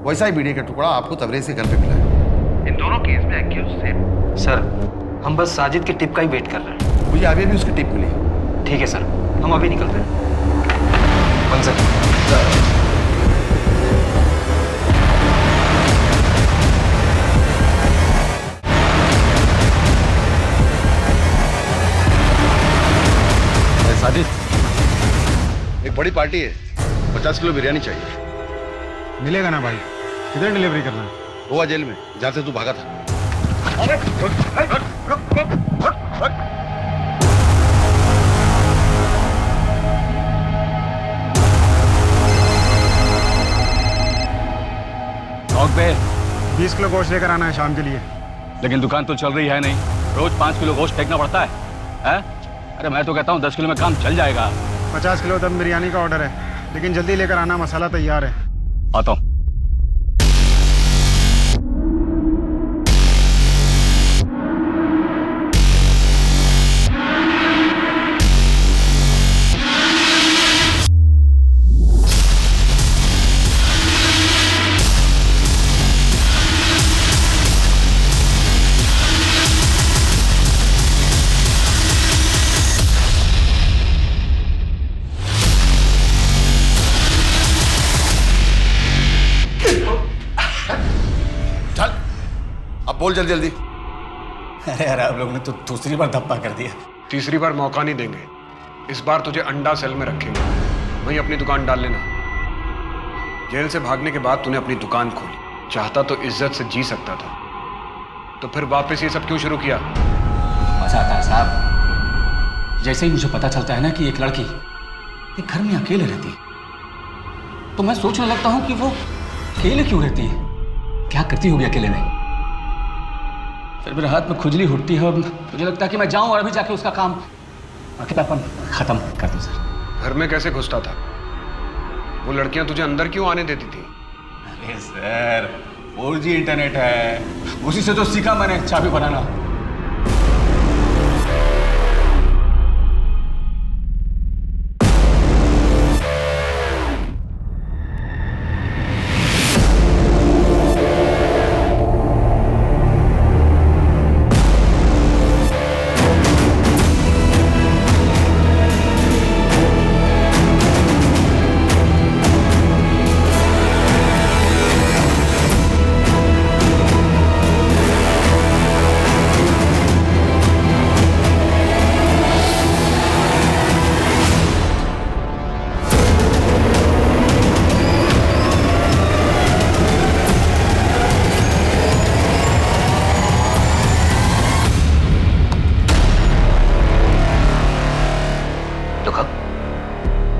वैसा ही बीड़ी का टुकड़ा आपको तबरेज के घर पे मिला है। इन दोनों केस में एक्यूज सेम। सर हम बस साजिद की टिप का ही वेट कर रहे हैं। मुझे अभी भी उसकी टिप मिली। ठीक है सर, हम अभी निकलते हैं। सर साजिद, एक बड़ी पार्टी है, 50 किलो बिरयानी चाहिए। मिलेगा ना भाई? किधर डिलीवरी करना है? गोवा जेल में, जहाँ से तू भागा था। पे 20 किलो गोश्त लेकर आना है शाम के लिए। लेकिन दुकान तो चल रही है नहीं, रोज 5 किलो गोश्त फेंकना पड़ता है? अरे मैं तो कहता हूँ 10 किलो में काम चल जाएगा। 50 किलो दम बिरयानी का ऑर्डर है, लेकिन जल्दी लेकर आना, मसाला तैयार है। आता हूँ। बोल जल्दी जल्दी। अरे यार आप लोगों ने तो दूसरी बार धप्पा कर दिया। तीसरी बार मौका नहीं देंगे। इस बार तुझे अंडा सेल में रखेंगे, वहीं अपनी दुकान डाल लेना। जेल से भागने के बाद तूने अपनी दुकान खोली, चाहता तो इज्जत से जी सकता था, तो फिर वापस ये सब क्यों शुरू किया? मजा आता है साहब। जैसे ही मुझे पता चलता है ना कि एक लड़की एक घर में अकेले रहती है, तो मैं सोचने लगता हूँ कि वो अकेले क्यों रहती है, क्या करती होगी अकेले में। फिर मेरे हाथ में खुजली उठती है और मुझे लगता है कि मैं जाऊं और अभी जाके उसका काम अकेलापन खत्म कर दूं। सर घर में कैसे घुसता था? वो लड़कियां तुझे अंदर क्यों आने देती थी? अरे सर 4G इंटरनेट है, उसी से तो सीखा मैंने चाबी बनाना।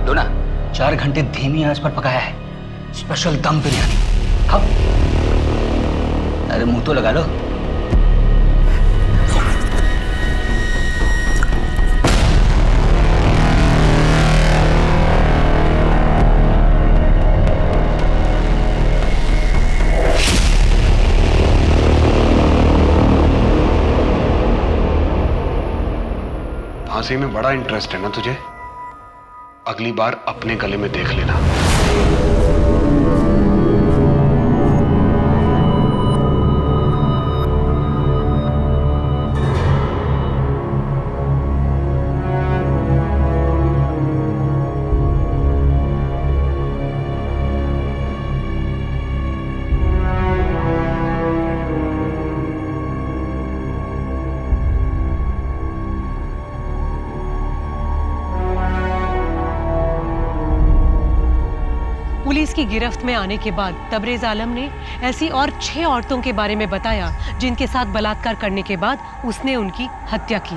लो ना, 4 घंटे धीमी आंच पर पकाया है, स्पेशल दम बिरयानी। खाओ। अरे मुंह तो लगा लो। फांसी में बड़ा इंटरेस्ट है ना तुझे? अगली बार अपने गले में देख लेना। पुलिस की गिरफ्त में आने के बाद तबरेज आलम ने ऐसी और 6 औरतों के बारे में बताया जिनके साथ बलात्कार करने के बाद उसने उनकी हत्या की।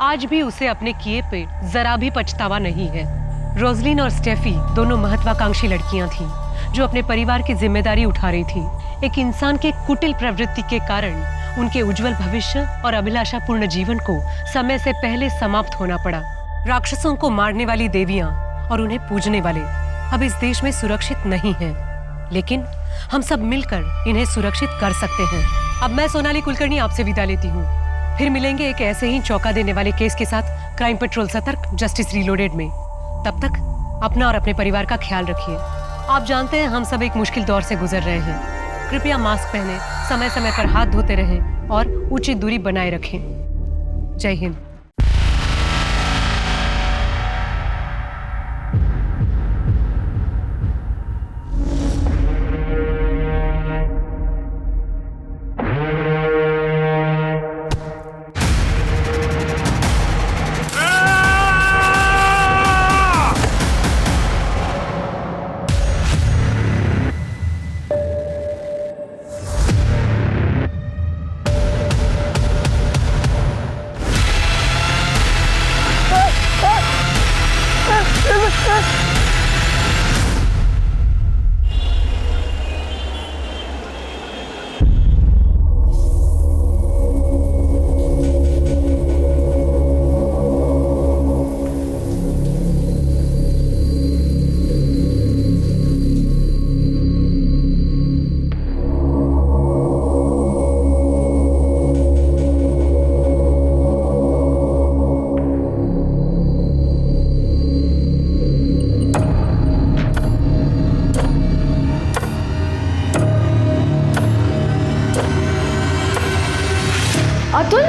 आज भी उसे अपने किए पे जरा भी पछतावा नहीं है। रोजलिन और स्टेफी दोनों महत्वाकांक्षी लड़कियां थीं जो अपने परिवार की जिम्मेदारी उठा रही थीं। एक इंसान के कुटिल प्रवृत्ति के कारण उनके उज्जवल भविष्य और अभिलाषापूर्ण जीवन को समय से पहले समाप्त होना पड़ा। राक्षसों को मारने वाली देवियां और उन्हें पूजने वाले अब इस देश में सुरक्षित नहीं हैं, लेकिन हम सब मिलकर इन्हें सुरक्षित कर सकते हैं। अब मैं सोनाली कुलकर्णी आपसे विदा लेती हूँ। फिर मिलेंगे एक ऐसे ही चौंका देने वाले केस के साथ क्राइम पेट्रोल सतर्क जस्टिस रीलोडेड में। तब तक अपना और अपने परिवार का ख्याल रखिए। आप जानते हैं हम सब एक मुश्किल दौर से गुजर रहे हैं। कृपया मास्क पहने, समय समय पर हाथ धोते रहें और उचित दूरी बनाए रखें। जय हिंद। अतुल,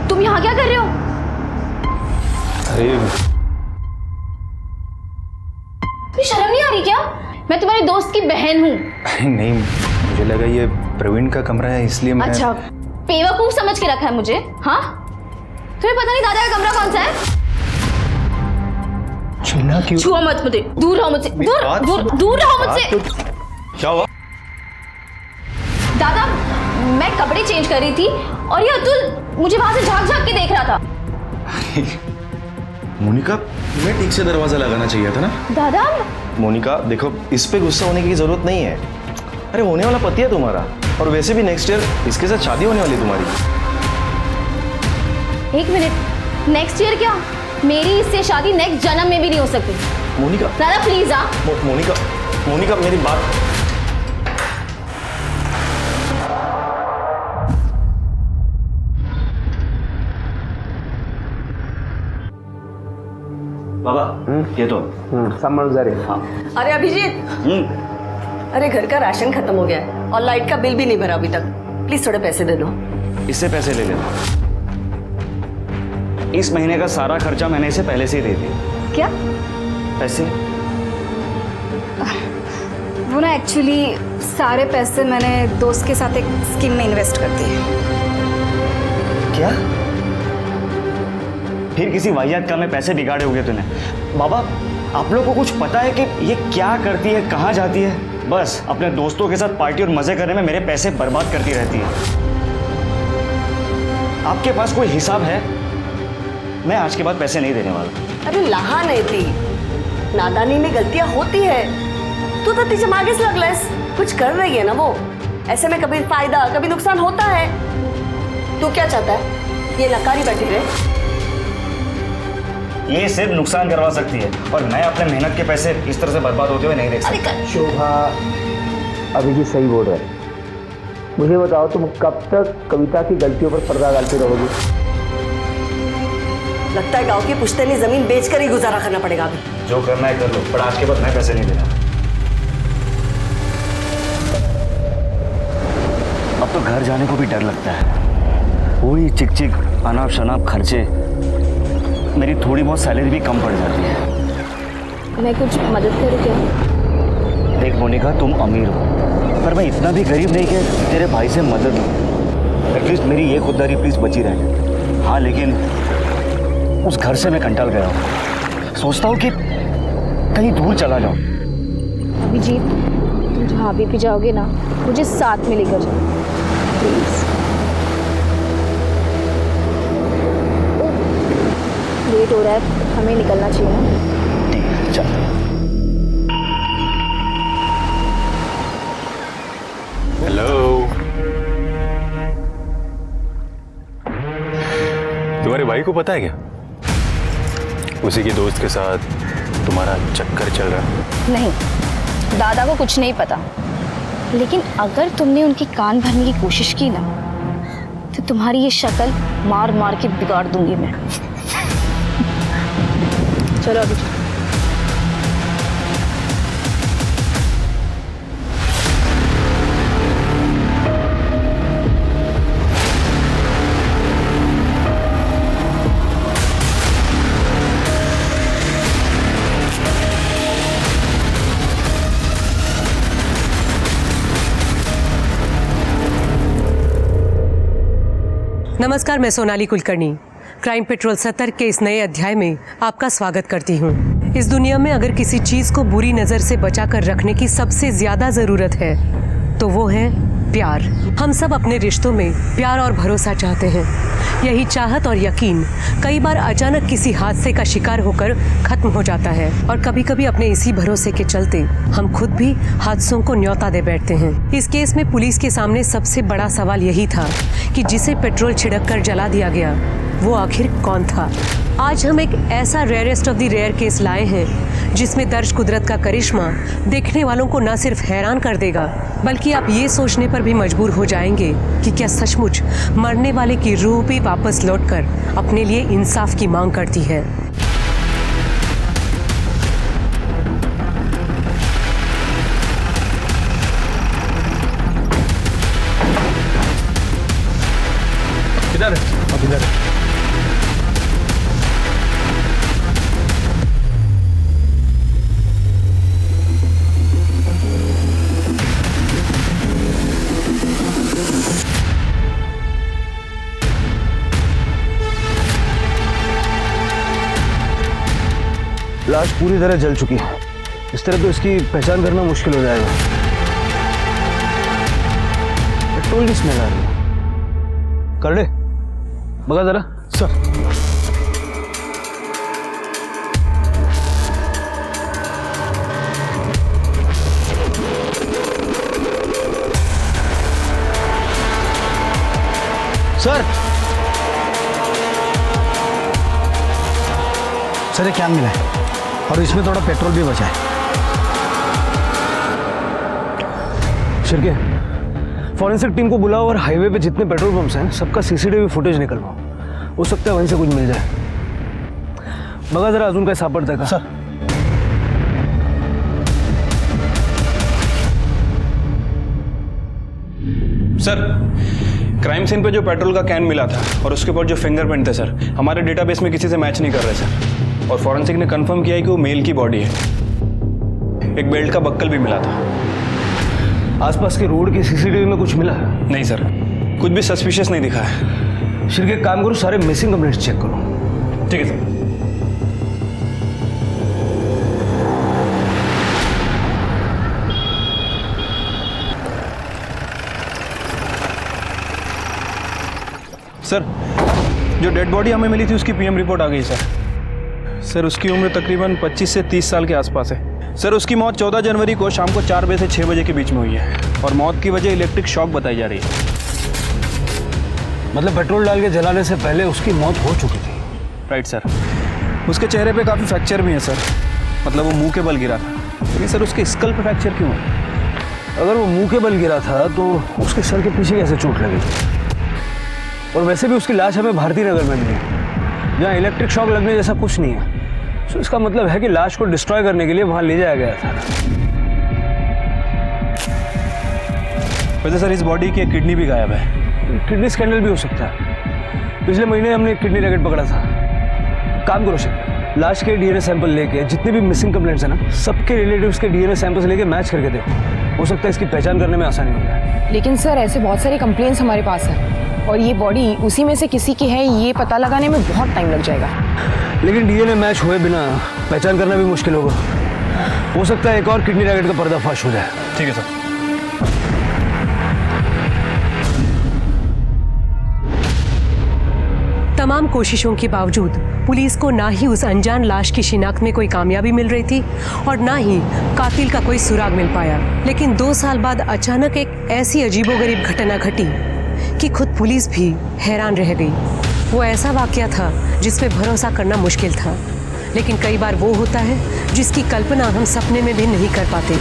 तुम यहाँ क्या कर रहे हो? अरे तुम्हें शर्म नहीं आ रही क्या? मैं तुम्हारे दोस्त की बहन हूँ। नहीं, मुझे लगा ये प्रवीण का कमरा है इसलिए मैं। अच्छा, बेवकूफ समझ के रखा है मुझे? हाँ, तुम्हें पता नहीं दादा का कमरा कौन सा है? छीना क्यों? छुआ मत मुझे, दूर रहो मुझसे, दूर रहो मुझसे। क्या हुआ? दादा, मैं कपड़े चेंज कर रही थी और ये अतुल मुझे वहां से झांक झांक के देख रहा था। मोनिका, तुम्हें ठीक से दरवाजा लगाना चाहिए था ना। दादा, मोनिका देखो, इस पे गुस्सा होने की जरूरत नहीं है। अरे होने वाला पति है तुम्हारा, और वैसे भी नेक्स्ट ईयर इसके साथ शादी होने वाली तुम्हारी। एक मिनट, नेक्स्ट ईयर क्या? मेरी इससे शादी नेक्स्ट जन्म में भी नहीं हो सकती। मोनिका दादा प्लीज। मोनिका मेरी बात। बाबा, ये तो समझ रहे। हाँ। अरे अभिजीत, अरे घर का राशन खत्म हो गया है और लाइट का बिल भी नहीं भरा अभी तक। प्लीज थोड़े पैसे दे दो। इससे पैसे ले लेना। इस महीने का सारा खर्चा मैंने इसे पहले से ही दे दिया। क्या? पैसे? वो ना एक्चुअली सारे पैसे मैंने दोस्त के साथ एक स्कीम में इन्वेस्ट कर दिए। क्या? फिर किसी वाहियात काम में पैसे बिगाड़े होंगे तूने। बाबा, आप लोग को कुछ पता है कि ये क्या करती है, कहाँ जाती है? बस अपने दोस्तों के साथ पार्टी और मजे करने में मेरे पैसे बर्बाद करती रहती है। आपके पास कोई हिसाब है? मैं आज के बाद पैसे नहीं देने वाला। अरे लहा नहीं थी, नादानी में गलतियां होती है। तू तो तीसरे आगे से लगलस, कुछ कर रही है ना वो। ऐसे में कभी फायदा कभी नुकसान होता है। तू क्या चाहता है? ये नकारी बैठी रहे? ये सिर्फ नुकसान करवा सकती है, और मैं अपने मेहनत के पैसे इस तरह से बर्बाद होते हुए नहीं देख सकता। शोभा, अभिजीत सही बोल रहा है। मुझे बताओ, तुम कब तक कविता की गलतियों पर पर्दा डालती रहोगी? लगता है गांव की पुश्तैनी जमीन बेचकर ही गुजारा करना पड़ेगा अभी। जो करना है कर लो, पर आज के बाद मैं पैसे नहीं देना। अब तो घर जाने को भी डर लगता है। वही चिक चिक अनाप शनाप खर्चे, मेरी थोड़ी बहुत सैलरी भी कम पड़ जाती है। मैं कुछ मदद करूँ क्या? देख मोनिका, तुम अमीर हो, पर मैं इतना भी गरीब नहीं कि तेरे भाई से मदद लूँ। एटलीस्ट मेरी ये खुददारी प्लीज बची रहे। हाँ, लेकिन उस घर से मैं कंटाल गया हूँ। सोचता हूँ कि कहीं दूर चला जाऊँ। अभिजीत, तुम जहाँ भी जाओगे ना, मुझे साथ में लेकर जाओ प्लीज। लेट हो रहा है, हमें निकलना चाहिए ना। ठीक है, चल। हेलो, तुम्हारे भाई को पता है क्या? उसी के दोस्त के साथ तुम्हारा चक्कर चल रहा है? नहीं, दादा को कुछ नहीं पता, लेकिन अगर तुमने उनकी कान भरने की कोशिश की ना, तो तुम्हारी ये शक्ल मार मार के बिगाड़ दूंगी मैं। चलो अभी। नमस्कार, मैं सोनाली कुलकर्णी क्राइम पेट्रोल 70 के इस नए अध्याय में आपका स्वागत करती हूँ। इस दुनिया में अगर किसी चीज को बुरी नजर से बचाकर रखने की सबसे ज्यादा जरूरत है तो वो है प्यार। हम सब अपने रिश्तों में प्यार और भरोसा चाहते हैं। यही चाहत और यकीन कई बार अचानक किसी हादसे का शिकार होकर खत्म हो जाता है, और कभी कभी अपने इसी भरोसे के चलते हम खुद भी हादसों को न्योता दे बैठते हैं। इस केस में पुलिस के सामने सबसे बड़ा सवाल यही था कि जिसे पेट्रोल छिड़क कर जला दिया गया वो आखिर कौन था। आज हम एक ऐसा rarest of the rare case लाए हैं जिसमें दर्ज कुदरत का करिश्मा देखने वालों को न सिर्फ हैरान कर देगा, बल्कि आप ये सोचने पर भी मजबूर हो जाएंगे कि क्या सचमुच मरने वाले की रूह भी वापस लौटकर अपने लिए इंसाफ की मांग करती है। किधर है? अब इधर है। लाश पूरी तरह जल चुकी है। इस तरह तो इसकी पहचान करना मुश्किल हो जाएगा। पेट्रोल की स्मेल आ रही है। कर ले, बगा जरा। सर। सर ये क्या मिला है और इसमें थोड़ा पेट्रोल भी बचा है। शिरके, फॉरेंसिक टीम को बुलाओ और हाईवे पे जितने पेट्रोल पंप्स हैं सबका सीसीटीवी फुटेज निकलवाओ। हो सकता है वहीं से कुछ मिल जाए। बघा जरा अजून काय सापडतंय का? सर। सर, क्राइम सीन पे जो पेट्रोल का कैन मिला था और उसके ऊपर जो फिंगरप्रिंट थे सर, हमारे डेटाबेस में किसी से मैच नहीं कर रहे सर। और फॉरेंसिक ने कंफर्म किया है कि वो मेल की बॉडी है। एक बेल्ट का बक्कल भी मिला था। आसपास के रोड की सीसीटीवी में कुछ मिला? नहीं सर, कुछ भी सस्पिशियस नहीं दिखा है। शिरके, काम करो, सारे मिसिंग कंप्लेंट्स चेक करो। ठीक है सर। सर, जो डेड बॉडी हमें मिली थी उसकी पीएम रिपोर्ट आ गई सर। सर, उसकी उम्र तकरीबन 25 से 30 साल के आसपास है। सर, उसकी मौत 14 जनवरी को शाम को 4 बजे से 6 बजे के बीच में हुई है और मौत की वजह इलेक्ट्रिक शॉक बताई जा रही है। मतलब पेट्रोल डाल के जलाने से पहले उसकी मौत हो चुकी थी? Right sir. उसके चेहरे पे काफ़ी फ्रैक्चर भी है सर, मतलब वो मुंह के बल गिरा था। लेकिन सर, उसके स्कल पे फ्रैक्चर क्यों है? अगर वो मुंह के बल गिरा था तो उसके सर के पीछे कैसे चोट लगी? और वैसे भी उसकी लाश हमें भारती नगर में मिली, जहाँ इलेक्ट्रिक शॉक लगने जैसा कुछ नहीं है। तो इसका मतलब है कि लाश को डिस्ट्रॉय करने के लिए वहां ले जाया गया था। वैसे सर, इस बॉडी की किडनी भी गायब है। किडनी स्कैंडल भी हो सकता है। पिछले महीने हमने एक किडनी रैकेट पकड़ा था। काम करो शिव, लाश के डीएनए सैंपल लेके जितने भी मिसिंग कंप्लेंट्स है ना, सबके रिलेटिव्स के डीएनए सैंपल्स लेके मैच करके देखो। हो सकता है इसकी पहचान करने में आसानी हो जाए। लेकिन सर, ऐसे बहुत सारी कंप्लेंट्स हमारे पास है और ये बॉडी उसी में से किसी की है, ये पता लगाने में बहुत टाइम लग जाएगा। लेकिन डीएनए मैच हुए बिना पहचान करना भी मुश्किल होगा। हो सकता है एक और किडनी रैकेट का पर्दाफाश हो जाए। ठीक है सर। तमाम कोशिशों के बावजूद पुलिस को ना ही उस अनजान लाश की शिनाख्त में कोई कामयाबी मिल रही थी और ना ही कातिल का कोई सुराग मिल पाया। लेकिन 2 साल बाद अचानक एक ऐसी अजीबोगरीब घटना घटी कि खुद पुलिस भी हैरान रह गई। वो ऐसा वाकया था जिस पे भरोसा करना मुश्किल था, लेकिन कई बार वो होता है जिसकी कल्पना हम सपने में भी नहीं कर पाते।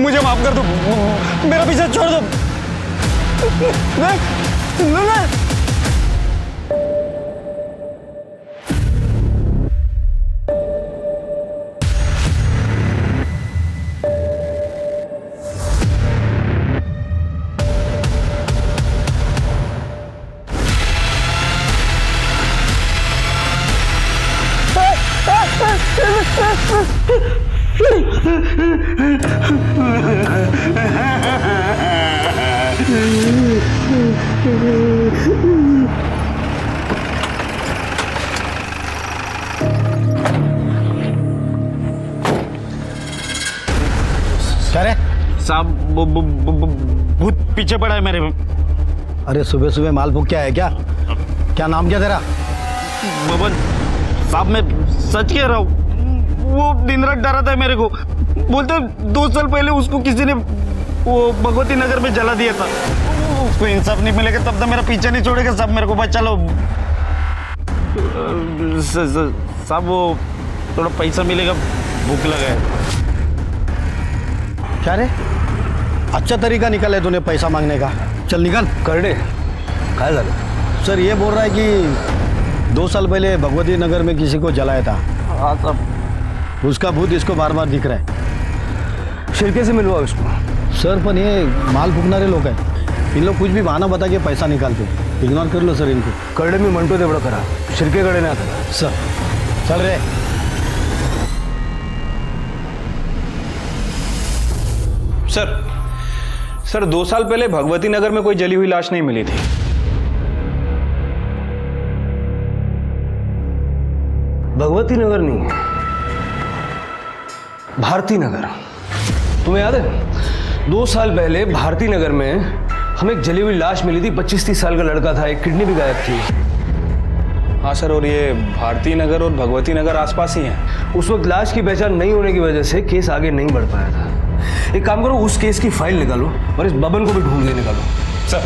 मुझे माफ कर दो, मेरा पीछा छोड़ दो। क्या रे साहब, भूत पीछे पड़ा है मेरे। अरे सुबह सुबह माल भूख क्या है क्या? क्या नाम क्या तेरा? बबन साहब, मैं सच कह रहा हूँ। वो दिन रात डरा था मेरे को। बोलते 2 साल पहले उसको किसी ने वो भगवती नगर में जला दिया था। उसको इंसाफ नहीं मिलेगा तब तक मेरा पीछा नहीं छोड़ेगा। साहब मेरे को बचा लो। साहब वो थोड़ा पैसा मिलेगा, भूख लगा है। क्या रे, अच्छा तरीका निकाला है तूने पैसा मांगने का। चल निकल। करडे, काय झालं? सर ये बोल रहा है कि 2 साल पहले भगवती नगर में किसी को जलाया था। हाँ सर। उसका भूत इसको बार बार दिख रहा है। शिरके से मिलवा उसको। सर पर ये माल फूकनारे लोग हैं, इन लोग कुछ भी बहाना बता के पैसा निकालते, इग्नोर कर लो सर इनको। कळडे मी म्हणतो तेवढं करा, शिर्केकडे नाही आता। सर चल रे। सर 2 साल पहले भगवती नगर में कोई जली हुई लाश नहीं मिली थी। भगवती नगर नहीं, भारती नगर। तुम्हें याद है 2 साल पहले भारती नगर में हमें एक जली हुई लाश मिली थी। 25-30 साल का लड़का था, एक किडनी भी गायब थी। हाँ सर, और ये भारती नगर और भगवती नगर आसपास ही हैं। उस वक्त लाश की पहचान नहीं होने की वजह से केस आगे नहीं बढ़ पाया था। एक काम करो, उस केस की फाइल निकालो और इस बबन को भी ढूंढ के निकालो। सर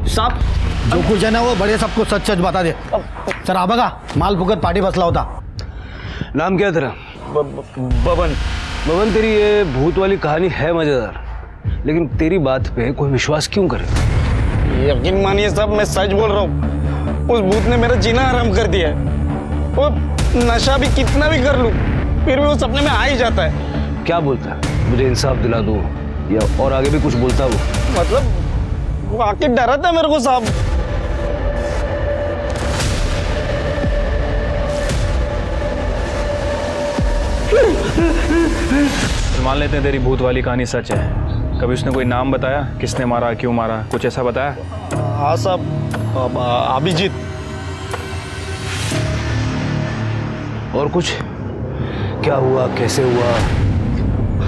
साहब जो कुछ है ना वो बड़े सबको सच सच बता दे। सर आ बघा माल फुकट पार्टी बसला होता। नाम क्या है तेरा? बबन। बबन, तेरी ये भूत वाली कहानी है मजेदार, लेकिन तेरी बात पे कोई विश्वास क्यों करे? यकीन मानिए साहब, मैं सच बोल रहा हूँ। उस भूत ने मेरा जीना हराम कर दिया है। वो नशा भी कितना भी कर लूं, फिर भी वो सपने में आ ही जाता है। क्या बोलता है? मुझे इंसाफ दिला दो, या और आगे भी कुछ बोलता वो? मतलब वो आके डराता है मेरे को साहब। मान लेते हैं तेरी भूत वाली कहानी सच है। कभी उसने कोई नाम बताया, किसने मारा, क्यों मारा, कुछ ऐसा बताया? हाँ साहब, अभिजीत। और कुछ? क्या हुआ, कैसे हुआ?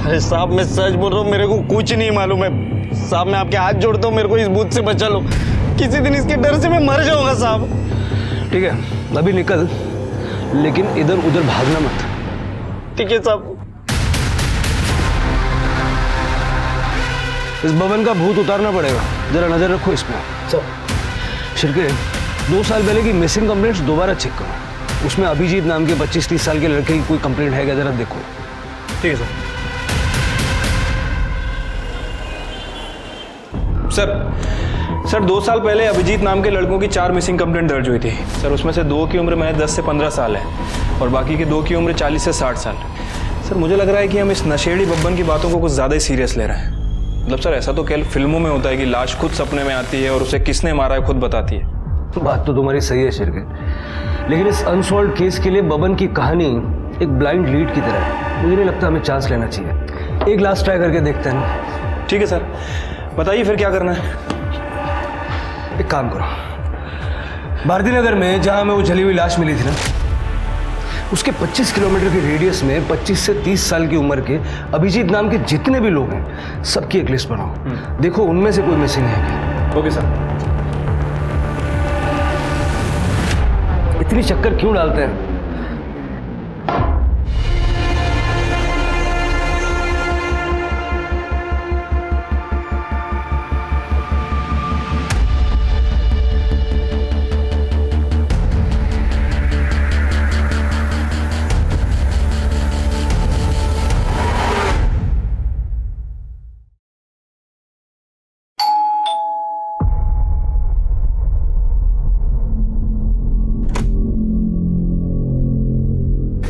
अरे साहब मैं सच बोल रहा हूँ, मेरे को कुछ नहीं मालूम है साहब। मैं आपके हाथ जोड़ता हूँ, मेरे को इस भूत से बचा लो। किसी दिन इसके डर से मैं मर जाऊंगा साहब। ठीक है, अभी निकल, लेकिन इधर उधर भागना मत। ठीक है साहब। इस भवन का भूत उतारना पड़ेगा, जरा नजर रखो इसमें। शिरके, 2 साल पहले की मिसिंग कंप्लेंट्स दोबारा चेक करो। उसमें अभिजीत नाम के 25-30 साल के लड़के की कोई कंप्लेंट है क्या, जरा देखो। ठीक है सर 2 साल पहले अभिजीत नाम के लड़कों की 4 मिसिंग कंप्लेंट दर्ज हुई थी सर। उसमें से 2 की उम्र महज 10 से 15 साल है और बाकी के 2 की उम्र 40 से 60 साल। सर मुझे लग रहा है कि हम इस नशेड़ी बब्बन की बातों को कुछ ज़्यादा ही सीरियस ले रहे हैं। मतलब सर ऐसा तो केवल फिल्मों में होता है कि लाश खुद सपने में आती है और उसे किसने मारा है खुद बताती है। बात तो तुम्हारी सही है शिरके, लेकिन इस अनसॉल्व्ड केस के लिए बबन की कहानी एक ब्लाइंड लीड की तरह है। मुझे नहीं लगता हमें चांस लेना चाहिए। एक लास्ट ट्राई करके देखते हैं ना। ठीक है सर, बताइए फिर क्या करना है। एक काम करो, भारती नगर में जहां में वो जली हुई लाश मिली थी ना, उसके 25 किलोमीटर के रेडियस में 25 से 30 साल की उम्र के अभिजीत नाम के जितने भी लोग हैं सबकी एक लिस्ट बनाओ। देखो उनमें से कोई मिसिंग है क्या। Okay sir. इतनी चक्कर क्यों डालते हैं?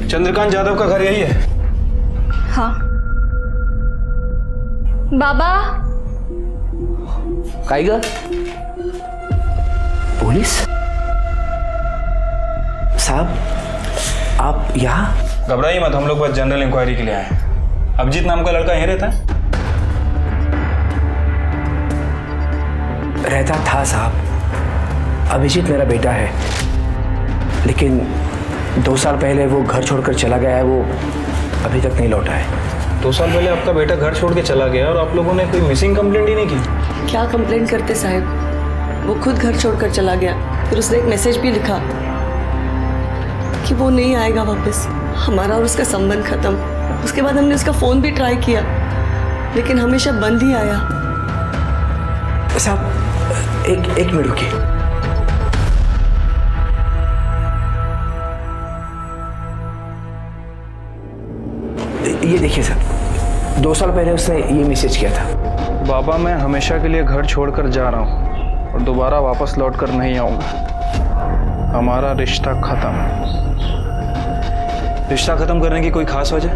चंद्रकांत यादव का घर यही है? हाँ। बाबा। काय ग? पुलिस साहब आप यहाँ? घबराइए मत, हम लोग बस जनरल इंक्वायरी के लिए आए हैं। अभिजीत नाम का लड़का यहीं रहता है? रहता था साहब। अभिजीत मेरा बेटा है, लेकिन 2 साल पहले वो घर छोड़कर चला गया है। वो अभी तक नहीं लौटा है। 2 साल पहले आपका बेटा घर छोड़ के चला गया और आप लोगों ने कोई मिसिंग कंप्लेंट ही नहीं की? क्या कंप्लेंट करते साहब, वो खुद घर छोड़कर चला गया। फिर उसने एक मैसेज भी लिखा कि वो नहीं आएगा वापस। हमारा और उसका संबंध खत्म। उसके बाद हमने उसका फ़ोन भी ट्राई किया, लेकिन हमेशा बंद ही आया। साहब एक मिनट रुकिए। ये देखिए सर, 2 साल पहले उसने ये मैसेज किया था। बाबा, मैं हमेशा के लिए घर छोड़कर जा रहा हूँ और दोबारा वापस लौटकर नहीं आऊँगा। हमारा रिश्ता खत्म। रिश्ता खत्म करने की कोई खास वजह?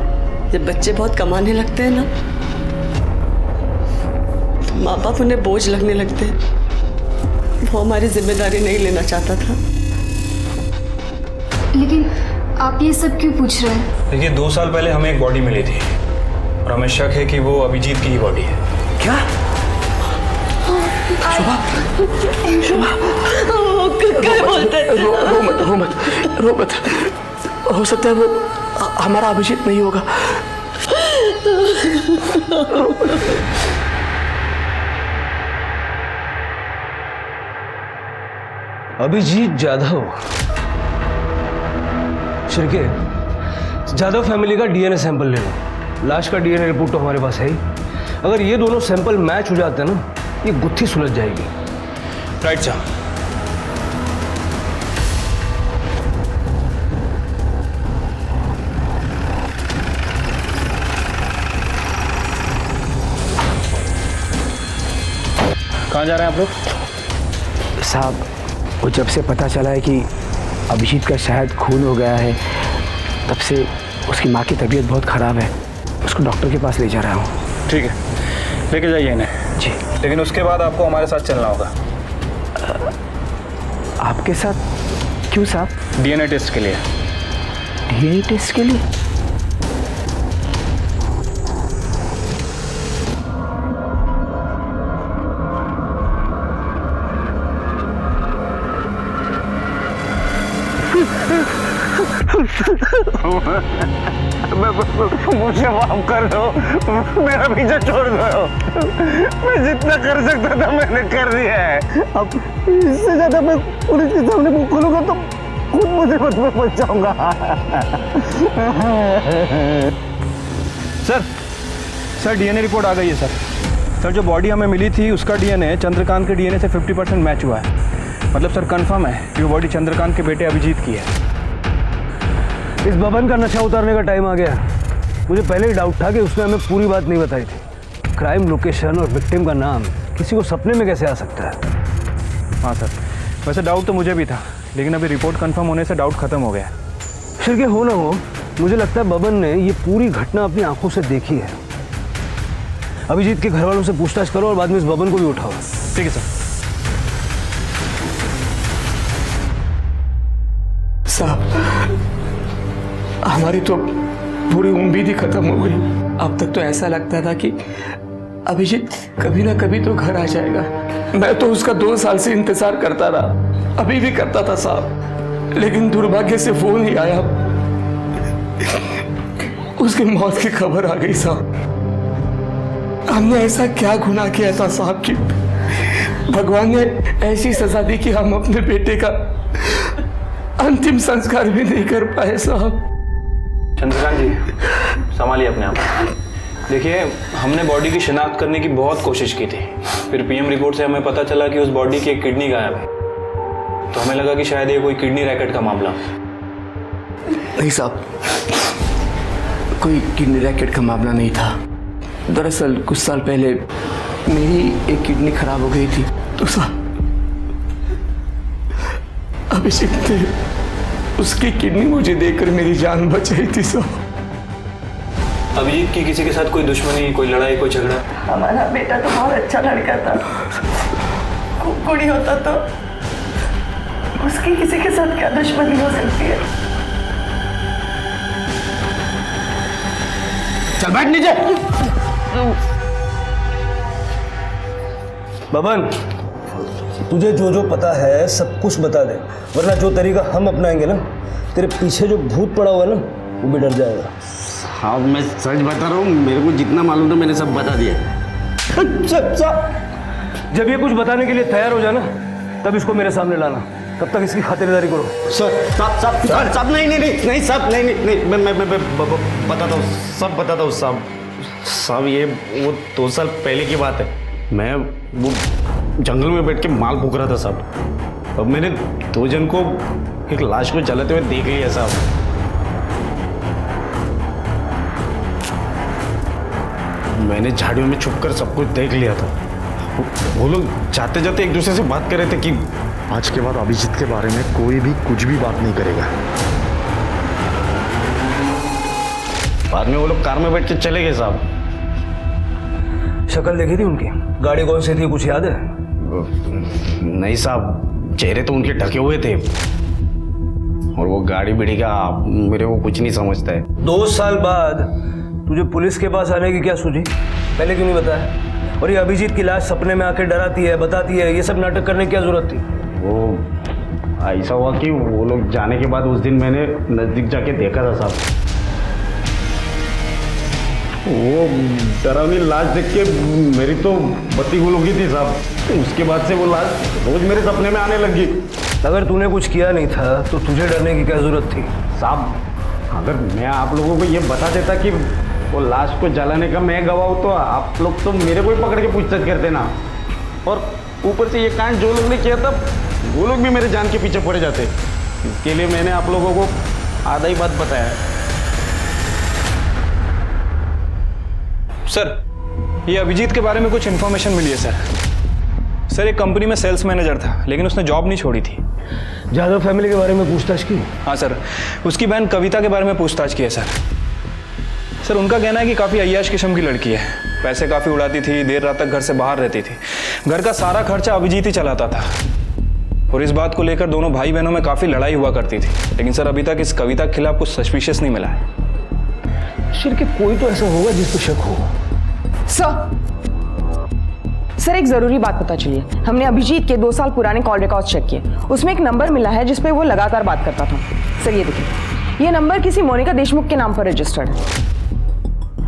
जब बच्चे बहुत कमाने लगते हैं ना, तो माँ बाप उन्हें बोझ लगने लगते हैं। वो हमारी जिम्मेदारी नहीं लेना चाहता था। लेकिन आप ये सब क्यों पूछ रहे हैं? देखिए, 2 साल पहले हमें एक बॉडी मिली थी और हमें शक है कि वो अभिजीत की ही बॉडी है। क्या? क्या बोलते हैं? रो मत। हो सकता है वो हमारा अभिजीत नहीं होगा। अभिजीत जाधव? शिर्के, जाधव फैमिली का डीएनए सैंपल ले लो। लाश का डीएनए रिपोर्ट तो हमारे पास है ही। अगर ये दोनों सैंपल मैच हो जाते हैं ना, ये गुत्थी सुलझ जाएगी। राइट साहब। कहाँ जा रहे हैं आप लोग? साहब, वो जब से पता चला है कि अभिजीत का शायद खून हो गया है, तब से उसकी माँ की तबीयत बहुत ख़राब है। उसको डॉक्टर के पास ले जा रहा हूँ। ठीक है, लेके जाइए इन्हें। जी। लेकिन उसके बाद आपको हमारे साथ चलना होगा। आपके साथ? क्यों साहब? डीएनए टेस्ट के लिए। डीएनए टेस्ट के लिए? मुझे माफ कर दो, मेरा पीछे छोड़ दो। मैं जितना कर सकता था मैंने कर दिया है। अब इससे ज्यादा मैं पुलिस के सामने मुंह खोलूंगा तो खुद मुसीबत में फंस जाऊंगा। सर डीएनए रिपोर्ट आ गई है सर। जो बॉडी हमें मिली थी उसका डीएनए चंद्रकांत के डीएनए से 50% मैच हुआ है। मतलब सर कंफर्म है कि वो बॉडी चंद्रकांत के बेटे अभिजीत की है। इस बबन का नशा उतारने का टाइम आ गया। मुझे पहले ही डाउट था कि उसने हमें पूरी बात नहीं बताई थी। क्राइम लोकेशन और विक्टिम का नाम किसी को सपने में कैसे आ सकता है? हाँ सर, वैसे डाउट तो मुझे भी था, लेकिन अभी रिपोर्ट कंफर्म होने से डाउट खत्म हो गया। शिर्के, हो ना हो, मुझे लगता है बबन ने ये पूरी घटना अपनी आंखों से देखी है। अभिजीत के घर वालों से पूछताछ करो और बाद में इस बबन को भी उठाओ। ठीक है सर। साहब, हमारी तो पूरी उम्मीद ही खत्म हो गई। अब तक तो ऐसा लगता था कि अभिजीत कभी ना कभी तो घर आ जाएगा। मैं तो उसका 2 साल से इंतजार करता रहा, अभी भी करता था साहब, लेकिन दुर्भाग्य से वो नहीं आया। उसकी मौत की खबर आ गई साहब। हमने ऐसा क्या गुनाह किया था साहब कि भगवान ने ऐसी सजा दी कि हम अपने बेटे का अंतिम संस्कार भी नहीं कर पाए साहब। चंद्रकांत जी, संभालिए अपने आप। देखिए, हमने बॉडी की शिनाख्त करने की बहुत कोशिश की थी। फिर पीएम रिपोर्ट से हमें पता चला कि उस बॉडी की एक किडनी गायब है। तो हमें लगा कि शायद ये कोई किडनी रैकेट का मामला। नहीं साहब, कोई किडनी रैकेट का मामला नहीं था। दरअसल कुछ साल पहले मेरी एक किडनी खराब हो गई थी, तो साहब अभिजीत ने उसकी किडनी मुझे देकर मेरी जान बचाई थी साहब। अभिजीत की किसी के साथ कोई दुश्मनी, कोई लड़ाई, कोई झगड़ा? हमारा बेटा तो बहुत अच्छा लड़का था, खूब गुणी होता, तो उसकी किसी के साथ क्या दुश्मनी हो सकती है? चल बैठ नीचे। बबन, तुझे जो जो पता है सब कुछ बता दे, वरना जो तरीका हम अपनाएंगे ना, तेरे पीछे जो भूत पड़ा हुआ है ना, वो भी डर जाएगा। हाँ, मैं सच बता रहा हूँ, मेरे को जितना मालूम था मैंने सब बता दिया। जब ये कुछ बताने के लिए तैयार हो जाना, तब इसको मेरे सामने लाना। तब तक इसकी खातिरदारी करो। साहब नहीं साहब, नहीं मैं बताता हूँ, सब बताता हूँ साहब। ये वो 2 साल पहले की बात है। मैं वो जंगल में बैठ के माल फूक रहा था साहब। अब मैंने 2 जन को एक लाश को जलाते हुए देख लिया साहब। मैंने झाड़ियों में छुपकर सब कुछ देख लिया था। वो लोग जाते जाते एक दूसरे से बात कर रहे थे कि आज के बाद अभिजीत के बारे में कोई भी कुछ भी बात नहीं करेगा। बाद में वो लोग कार में बैठ के चले गए साहब। शक्ल देखी थी उनकी? गाड़ी कौन सी थी, कुछ याद है? नहीं साहब, चेहरे तो उनके ढके हुए थे और वो गाड़ी बिड़ी का मेरे को कुछ नहीं समझता है। 2 साल बाद तुझे पुलिस के पास आने की क्या सूझी? पहले क्यों नहीं बताया? और ये अभिजीत की लाश सपने में आके डराती है, बताती है, ये सब नाटक करने की क्या जरूरत थी? वो ऐसा हुआ कि वो लोग जाने के बाद उस दिन मैंने नजदीक जाके देखा था साहब। वो डरावनी लाश देख के मेरी तो बत्ती गुल हो गई थी साहब। उसके बाद से वो लाश रोज मेरे सपने में आने लगी। अगर तूने कुछ किया नहीं था तो तुझे डरने की क्या जरूरत थी? साहब, अगर मैं आप लोगों को ये बता देता कि वो लाश को जलाने का मैं गवाह हूं तो आप लोग तो मेरे को ही पकड़ के पूछताछ करते ना। और ऊपर से ये कांड जो लोग ने किया था वो लोग भी मेरे जान के पीछे पड़े जाते। इसके लिए मैंने आप लोगों को आधा ही बात बताया। सर, ये अभिजीत के बारे में कुछ इन्फॉर्मेशन मिली है सर। एक कंपनी में सेल्स मैनेजर था, लेकिन उसने जॉब नहीं छोड़ी थी। जादव फैमिली के बारे में पूछताछ की? हाँ सर, उसकी बहन कविता के बारे में पूछताछ की है सर। उनका कहना है कि काफ़ी अय्याश किस्म की लड़की है, पैसे काफ़ी उड़ाती थी, देर रात तक घर से बाहर रहती थी, घर का सारा खर्चा अभिजीत ही चलाता था। और इस बात को लेकर दोनों भाई बहनों में काफ़ी लड़ाई हुआ करती थी। लेकिन सर, अभी तक इस कविता के खिलाफ कुछ सस्पिशियस नहीं मिला है। शिर के कोई तो ऐसा होगा जिस पर शक हो। सर, एक जरूरी बात पता चली है। हमने अभिजीत के 2 साल पुराने कॉल रिकॉर्ड्स चेक किए। उसमें एक नंबर मिला है जिस पे वो लगातार बात करता था। सर, ये देखिए, ये नंबर किसी मोनिका देशमुख के नाम पर रजिस्टर्ड है।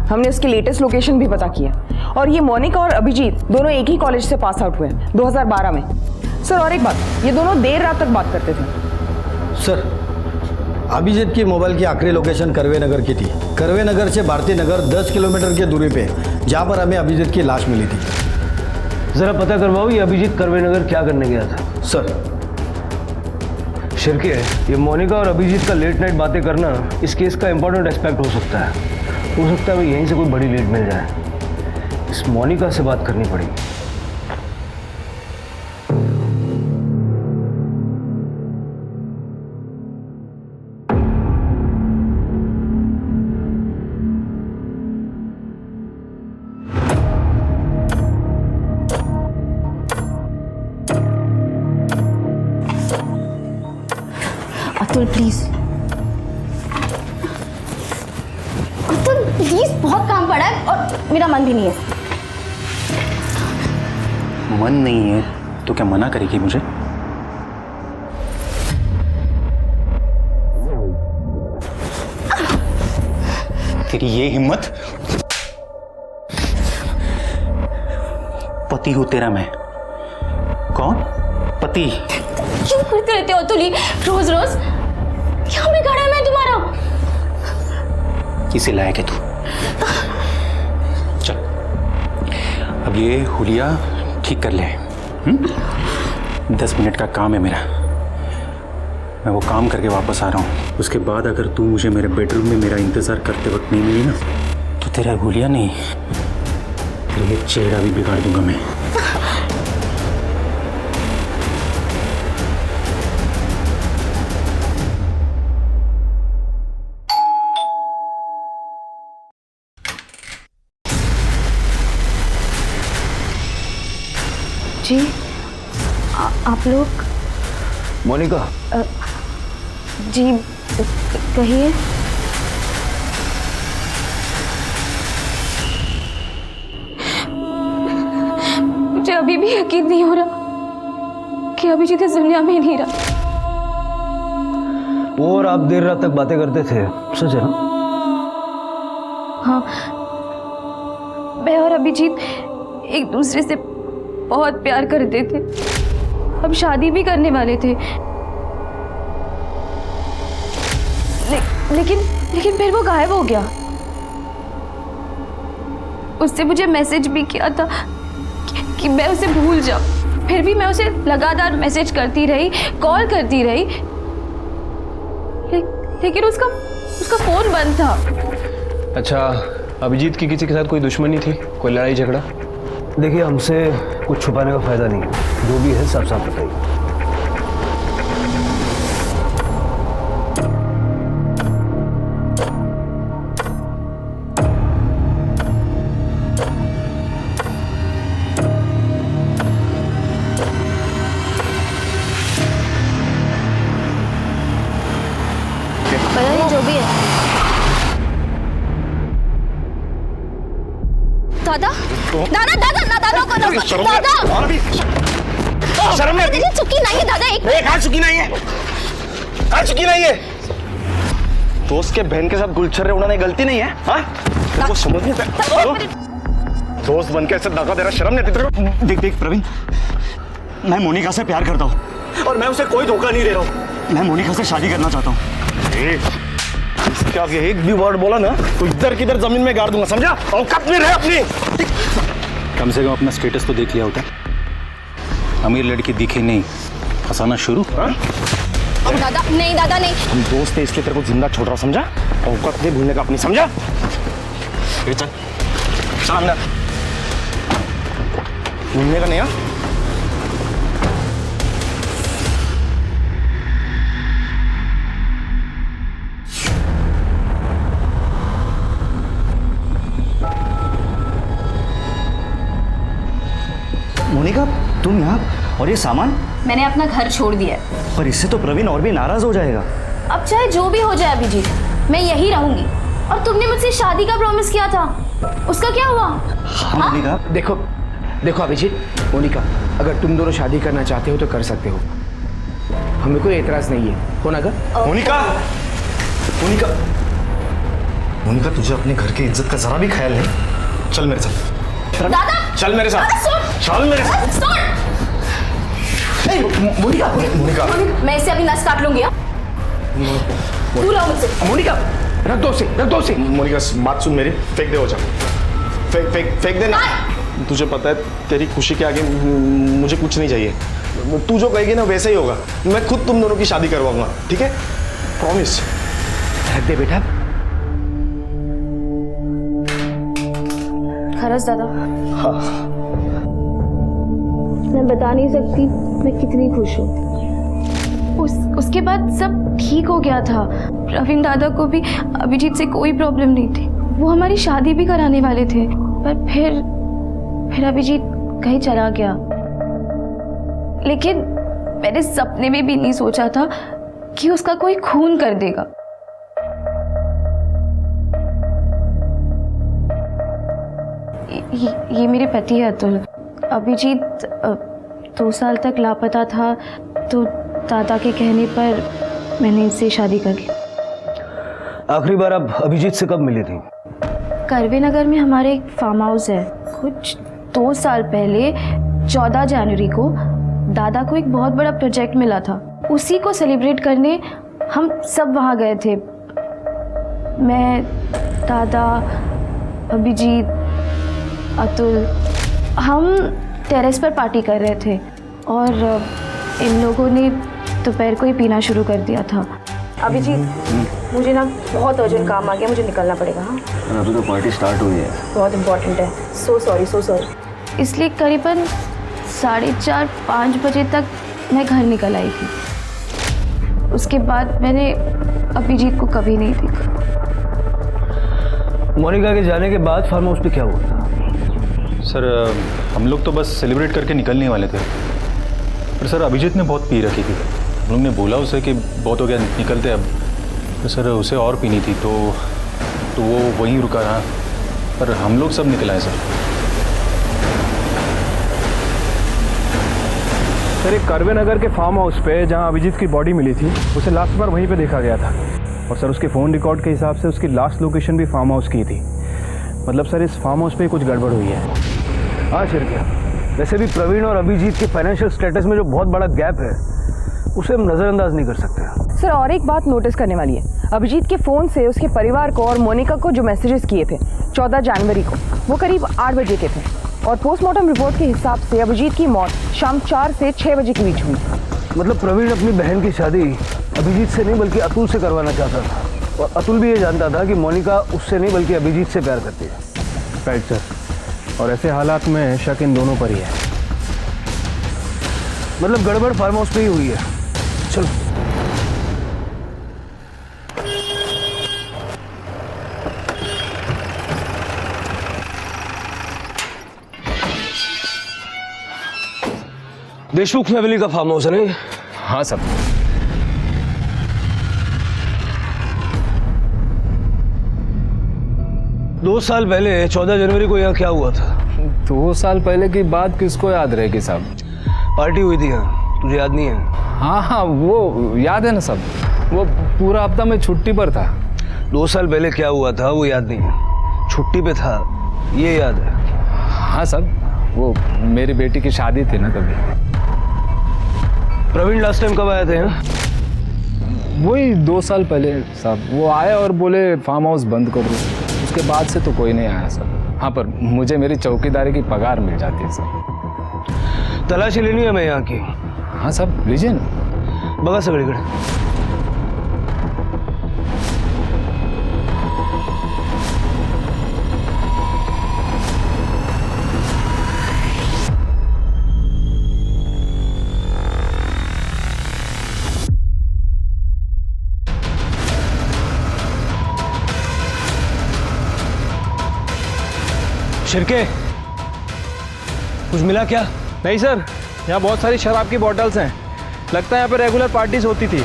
हमने उसकी लेटेस्ट लोकेशन भी पता किया और ये मोनिका और अभिजीत दोनों एक ही कॉलेज से पास आउट हुए 2012 में। सर, और एक बात, ये दोनों देर रात तक बात करते थे। सर, अभिजीत की मोबाइल की आखिरी लोकेशन करवे नगर की थी। करवे नगर से भारती नगर 10 किलोमीटर की दूरी पे, जहाँ पर हमें अभिजीत की लाश मिली थी। जरा पता करवाओ ये अभिजीत करवे नगर क्या करने गया था। सर, शिरके, ये मोनिका और अभिजीत का लेट नाइट बातें करना इस केस का इंपॉर्टेंट एस्पेक्ट हो सकता है। हो सकता है यहीं से कोई बड़ी लीड मिल जाए। इस मोनिका से बात करनी पड़ेगी। अतुल प्लीज, अतुल प्लीज, बहुत काम पड़ा है और मेरा मन भी नहीं है। मन नहीं है तो क्या मना करेगी मुझे? तेरी ये हिम्मत! पति हूं तेरा मैं। कौन? पति। क्यों करते रहते हो अतुल रोज रोज? क्या बिगाड़ा है मैं तुम्हारा? किसे लायक है तू? चल, अब ये हुलिया ठीक कर ले। 10 मिनट का काम है मेरा, मैं वो काम करके वापस आ रहा हूँ। उसके बाद अगर तू मुझे मेरे बेडरूम में मेरा इंतजार करते वक्त नहीं मिली ना, तो तेरा हुलिया नहीं, तेरा ये चेहरा भी बिगाड़ दूंगा मैं। जी, आप लोग? मोनिका। जी, कहिए। मुझे अभी भी यकीन नहीं हो रहा कि अभिजीत इस दुनिया में ही नहीं रहा। वो और आप देर रात तक बातें करते थे, सच है ना? हाँ, मैं और अभिजीत एक दूसरे से बहुत प्यार करते थे। हम शादी भी करने वाले थे। लेकिन फिर वो गायब हो गया। उससे मुझे मैसेज भी किया था कि मैं उसे भूल जाऊं। फिर भी मैं उसे लगातार मैसेज करती रही, कॉल करती रही, लेकिन उसका फोन बंद था। अच्छा, अभिजीत की किसी के साथ कोई दुश्मनी थी, कोई लड़ाई झगड़ा? देखिए, हमसे कुछ छुपाने का फायदा नहीं है, जो भी है साफ साफ बताइए। पता नहीं, जो भी है। दादा दादा दादा ना दादा को ना दादा शर्म नहीं आती? चुकी नहीं है दादा, एक कहाँ चुकी नहीं है? कहाँ चुकी नहीं है? दोस्त के बहन के साथ गुलछर्रे उड़ाने गलती नहीं है? हाँ? वो समझ नहीं आता। दोस्त बन के ऐसे धक्का दे रहा, शर्म नहीं आती तेरे को? देख देख प्रवीण, मैं मोनिका से प्यार करता हूँ और मैं उसे कोई धोखा नहीं दे रहा हूँ। मैं मोनिका से शादी करना चाहता हूँ। इसके आगे एक भी वर्ड बोला ना तो इधर किधर जमीन में गाड़ दूंगा, समझा? औकात में रहे अपनी। कम से कम अपना स्टेटस तो देख लिया होता। अमीर लड़की दिखी नहीं, फंसाना शुरू। दादा नहीं, दादा नहीं। हम दोस्त है इसलिए तेरे को जिंदा छोड़ रहा, समझा? औकात नहीं भूलने का अपनी, समझा? चल चल अंदर, भूलने का नहीं। मोनिका, तुम यहाँ और ये सामान? मैंने अपना घर छोड़ दिया है। पर इससे तो प्रवीण और भी नाराज हो जाएगा। अब चाहे जो भी हो जाए अभिजीत, मैं यही रहूंगी। और तुमने मुझसे शादी का प्रॉमिस किया था, उसका क्या हुआ? हाँ मोनिका। देखो देखो अभिजीत, मोनिका, अगर तुम दोनों शादी करना चाहते हो तो कर सकते हो, हमें कोई एतराज नहीं है, हो ना? मोनिका, मोनिका, मोनिका, तुझे अपने घर की इज्जत का जरा भी ख्याल नहीं? चल मेरे साथ। दादा चल मेरे साथ, चल मेरे साथ। मोनिका, मोनिका, मैं इसे अभी नस काट लूंगी। दूर रहो मुझसे। मोनिका, रख दो उसे। मोनिका, बात सुन मेरी, फेंक दे वो चाकू, फेंक दे ना। तुझे पता है तेरी खुशी के आगे मुझे कुछ नहीं चाहिए। तू जो कहेगी ना वैसे ही होगा। मैं खुद तुम दोनों की शादी करवाऊंगा, ठीक है? प्रॉमिस। रख दे बेटा। खरस दादा, हाँ। मैं बता नहीं सकती मैं कितनी खुश हूँ। उसके बाद सब ठीक हो गया था। प्रवीण दादा को भी अभिजीत से कोई प्रॉब्लम नहीं थी। वो हमारी शादी भी कराने वाले थे, पर फिर अभिजीत कहीं चला गया। लेकिन मैंने सपने में भी नहीं सोचा था कि उसका कोई खून कर देगा। ये मेरे पति है अतुल। अभिजीत 2 साल तक लापता था, तो दादा के कहने पर मैंने इससे शादी कर ली। आखिरी बार आप अभिजीत से कब मिली थी? करवे नगर में हमारे एक फार्म हाउस है। कुछ 2 साल पहले 14 जनवरी को दादा को एक बहुत बड़ा प्रोजेक्ट मिला था, उसी को सेलिब्रेट करने हम सब वहाँ गए थे। मैं, दादा, अभिजीत, अतुल, हम टेरेस पर पार्टी कर रहे थे और इन लोगों ने दोपहर को ही पीना शुरू कर दिया था। अभिजीत, मुझे ना बहुत अर्जेंट काम आ गया, मुझे निकलना पड़ेगा। हाँ, अभी तो पार्टी स्टार्ट हुई है। बहुत इम्पोर्टेंट है। So sorry. इसलिए करीबन 4:30-5 बजे तक मैं घर निकल आई थी। उसके बाद मैंने अभिजीत को कभी नहीं देखा। मोनिका के जाने के बाद फार्म हाउस पे क्या हुआ था? सर, हम लोग तो बस सेलिब्रेट करके निकलने वाले थे, पर सर अभिजीत ने बहुत पी रखी थी। हम लोग ने बोला उसे कि बहुत हो गया, निकलते अब। तो सर उसे और पीनी थी, तो वो वहीं रुका रहा, पर हम लोग सब निकल आए सर। सर, एक करवे नगर के फार्म हाउस पे जहां अभिजीत की बॉडी मिली थी, उसे लास्ट बार वहीं पे देखा गया था। और सर उसके फ़ोन रिकॉर्ड के हिसाब से उसकी लास्ट लोकेशन भी फार्म हाउस की थी। मतलब सर इस फार्म हाउस पे कुछ गड़बड़ हुई है। हाँ शिरकिया, वैसे भी प्रवीण और अभिजीत के फाइनेंशियल स्टेटस में जो बहुत बड़ा गैप है, उसे हम नज़रअंदाज नहीं कर सकते। सर, और एक बात नोटिस करने वाली है। अभिजीत के फ़ोन से उसके परिवार को और मोनिका को जो मैसेजेस किए थे 14 जनवरी को, वो करीब 8 बजे के थे। और पोस्टमार्टम रिपोर्ट के हिसाब से अभिजीत की मौत शाम 4 से 6 बजे के बीच हुई। मतलब प्रवीण अपनी बहन की शादी अभिजीत से नहीं बल्कि अतुल से करवाना चाहता था। और अतुल भी ये जानता था कि मोनिका उससे नहीं बल्कि अभिजीत से प्यार करती है। राइट सर, और ऐसे हालात में शक इन दोनों पर ही है। मतलब गड़बड़ फार्म हाउस पे ही हुई है। चलो। देशमुख फैमिली का फार्म हाउस है नहीं? हाँ सब। दो साल पहले 14 जनवरी को यहाँ क्या हुआ था? 2 साल पहले की बात किसको याद रहेगी साहब? पार्टी हुई थी यहाँ, तुझे याद नहीं है? हाँ हाँ वो याद है ना सब, वो पूरा हफ्ता मैं छुट्टी पर था। 2 साल पहले क्या हुआ था वो याद नहीं है, छुट्टी पे था ये याद है। हाँ सब, वो मेरी बेटी की शादी थी ना तभी। प्रवीण लास्ट टाइम कब आए थे यहाँ? वही 2 साल पहले साहब। वो आए और बोले फार्म हाउस बंद कर दो, उसके बाद से तो कोई नहीं आया सर। हाँ पर मुझे मेरी चौकीदारी की पगार मिल जाती है सर। तलाशी लेनी है मैं यहाँ की। हाँ सब लीजिए ना। बगा सगळीकडे। शिरके, कुछ मिला क्या? नहीं सर, यहाँ बहुत सारी शराब की बॉटल्स हैं, लगता है यहाँ पे रेगुलर पार्टीज होती थी।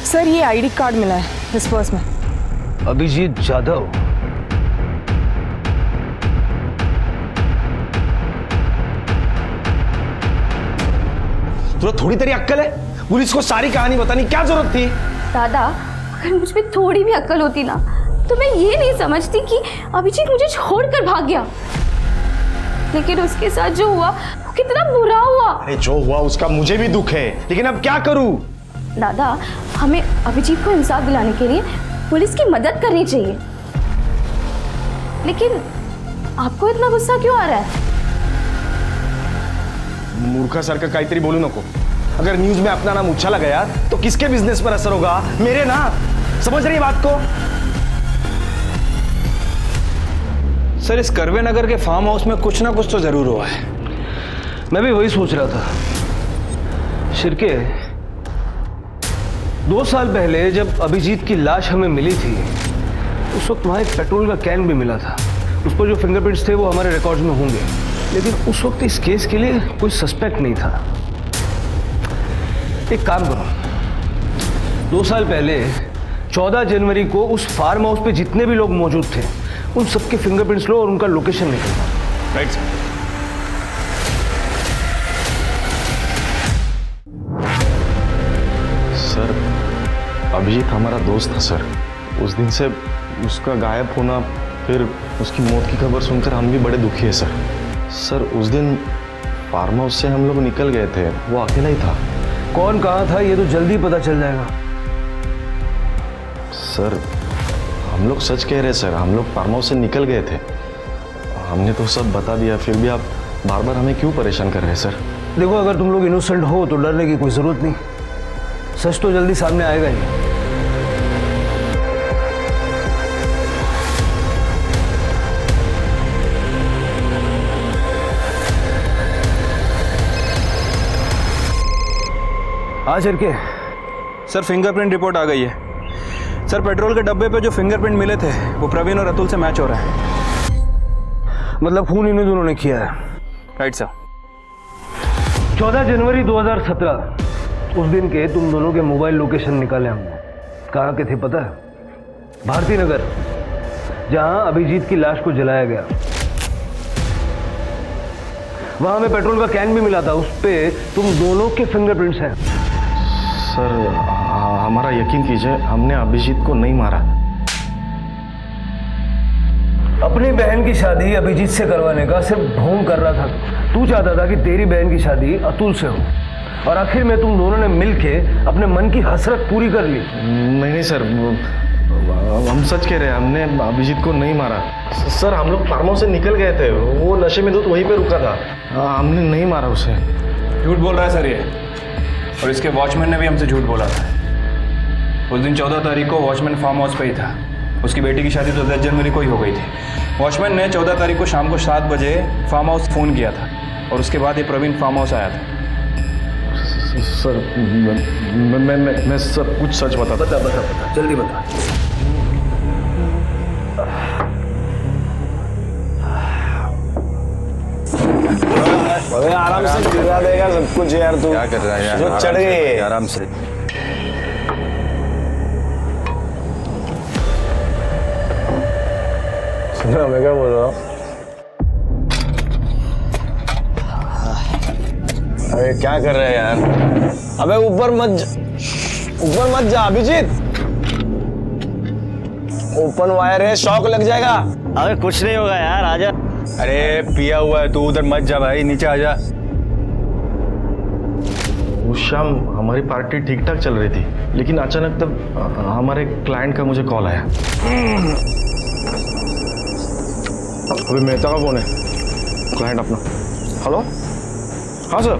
सर ये आईडी कार्ड मिला है इस पर्स में। अभिजीत जाधव। तो थोड़ी तेरी अक्कल है? पुलिस को सारी कहानी बतानी क्या जरूरत थी? दादा, अगर मुझ में थोड़ी भी अक्ल होती ना तो मैं ये नहीं समझती कि अभिजीत मुझे छोड़कर भाग गया। लेकिन उसके साथ जो हुआ वो कितना बुरा हुआ। अरे जो हुआ उसका मुझे भी दुख है, लेकिन अब क्या करूं? दादा, हमें अभिजीत को इंसाफ दिलाने के लिए पुलिस की मदद करनी चाहिए। लेकिन आपको इतना गुस्सा क्यों आ रहा है? मूर्खासारखं काहीतरी बोलू नको। अगर न्यूज में अपना नाम उछाला गया तो किसके बिजनेस पर असर होगा? मेरे ना। समझ रही बात को? सर इस करवे नगर के फार्म हाउस में कुछ ना कुछ तो जरूर हुआ है। मैं भी वही सोच रहा था। शिरके, 2 साल पहले जब अभिजीत की लाश हमें मिली थी उस वक्त वहां एक पेट्रोल का कैन भी मिला था। उस पर जो फिंगरप्रिंट्स थे वो हमारे रिकॉर्ड्स में होंगे, लेकिन उस वक्त इस केस के लिए कोई सस्पेक्ट नहीं था। एक काम करो, 2 साल पहले 14 जनवरी को उस फार्म हाउस पे जितने भी लोग मौजूद थे उन सबके फिंगरप्रिंट्स लो और उनका लोकेशन निकालो। Right sir. अभिजीत हमारा दोस्त था सर। उस दिन से उसका गायब होना, फिर उसकी मौत की खबर सुनकर हम भी बड़े दुखी है सर। सर उस दिन फार्म हाउस से हम लोग निकल गए थे, वो अकेला ही था। कौन कहाँ था ये तो जल्दी पता चल जाएगा। सर हम लोग सच कह रहे हैं सर, हम लोग फार्म हाउस से निकल गए थे। हमने तो सब बता दिया, फिर भी आप बार बार हमें क्यों परेशान कर रहे हैं सर? देखो, अगर तुम लोग इनोसेंट हो तो डरने की कोई जरूरत नहीं, सच तो जल्दी सामने आएगा ही। हाँ शिरके। सर फिंगरप्रिंट रिपोर्ट आ गई है। सर पेट्रोल के डब्बे पे जो फिंगरप्रिंट मिले थे वो प्रवीण और अतुल से मैच हो रहा है। मतलब खून इन्हीं दोनों ने किया है? Right sir. 14 जनवरी 2017 उस दिन के तुम दोनों के मोबाइल लोकेशन निकाले हमने। कहाँ के थे पता है? भारती नगर, जहां अभिजीत की लाश को जलाया गया। वहां हमें पेट्रोल का कैन भी मिला था, उस पे तुम दोनों के फिंगरप्रिंट्स हैं। सर हमारा यकीन कीजिए, हमने अभिजीत को नहीं मारा। अपनी बहन की शादी अभिजीत से करवाने का सिर्फ ढोंग कर रहा था। तू चाहता था कि तेरी बहन की शादी अतुल से हो, और आखिर में तुम दोनों ने मिलके अपने मन की हसरत पूरी कर ली। नहीं सर, हम सच कह रहे हैं, हमने अभिजीत को नहीं मारा। सर हम लोग फार्म हाउस से निकल गए थे, वो नशे में तो वहीं पे रुका था, हमने नहीं मारा उसे। झूठ बोल रहा है सर ये, और इसके वॉचमैन ने भी हमसे झूठ बोला था। उस दिन 14 तारीख को वॉचमैन फार्म हाउस पे ही था। उसकी बेटी की शादी तो 10 जनवरी को ही हो गई थी। वॉचमैन ने 14 तारीख को शाम को 7 बजे फार्म हाउस फ़ोन किया था, और उसके बाद ये प्रवीण फार्म हाउस आया था। सर मैं सब कुछ सच बता जल्दी बता। अबे आराम से गिरा देगा सब कुछ यार, तू क्या कर रहा है यार? जो चढ़ गई आराम से। सुनो मैं क्या बोल रहा हूँ? अबे क्या कर रहे हैं यार? अबे ऊपर मत जा अभिजीत, ओपन वायर है, शॉक लग जाएगा। अबे कुछ नहीं होगा यार, आजा। अरे पिया हुआ है, तू उधर मत जा भाई, नीचे आ जा। उस शाम हमारी पार्टी ठीक ठाक चल रही थी, लेकिन अचानक तब हमारे क्लाइंट का मुझे कॉल आया। अभी मेहता का फोन है, क्लाइंट अपना। हेलो, हाँ सर,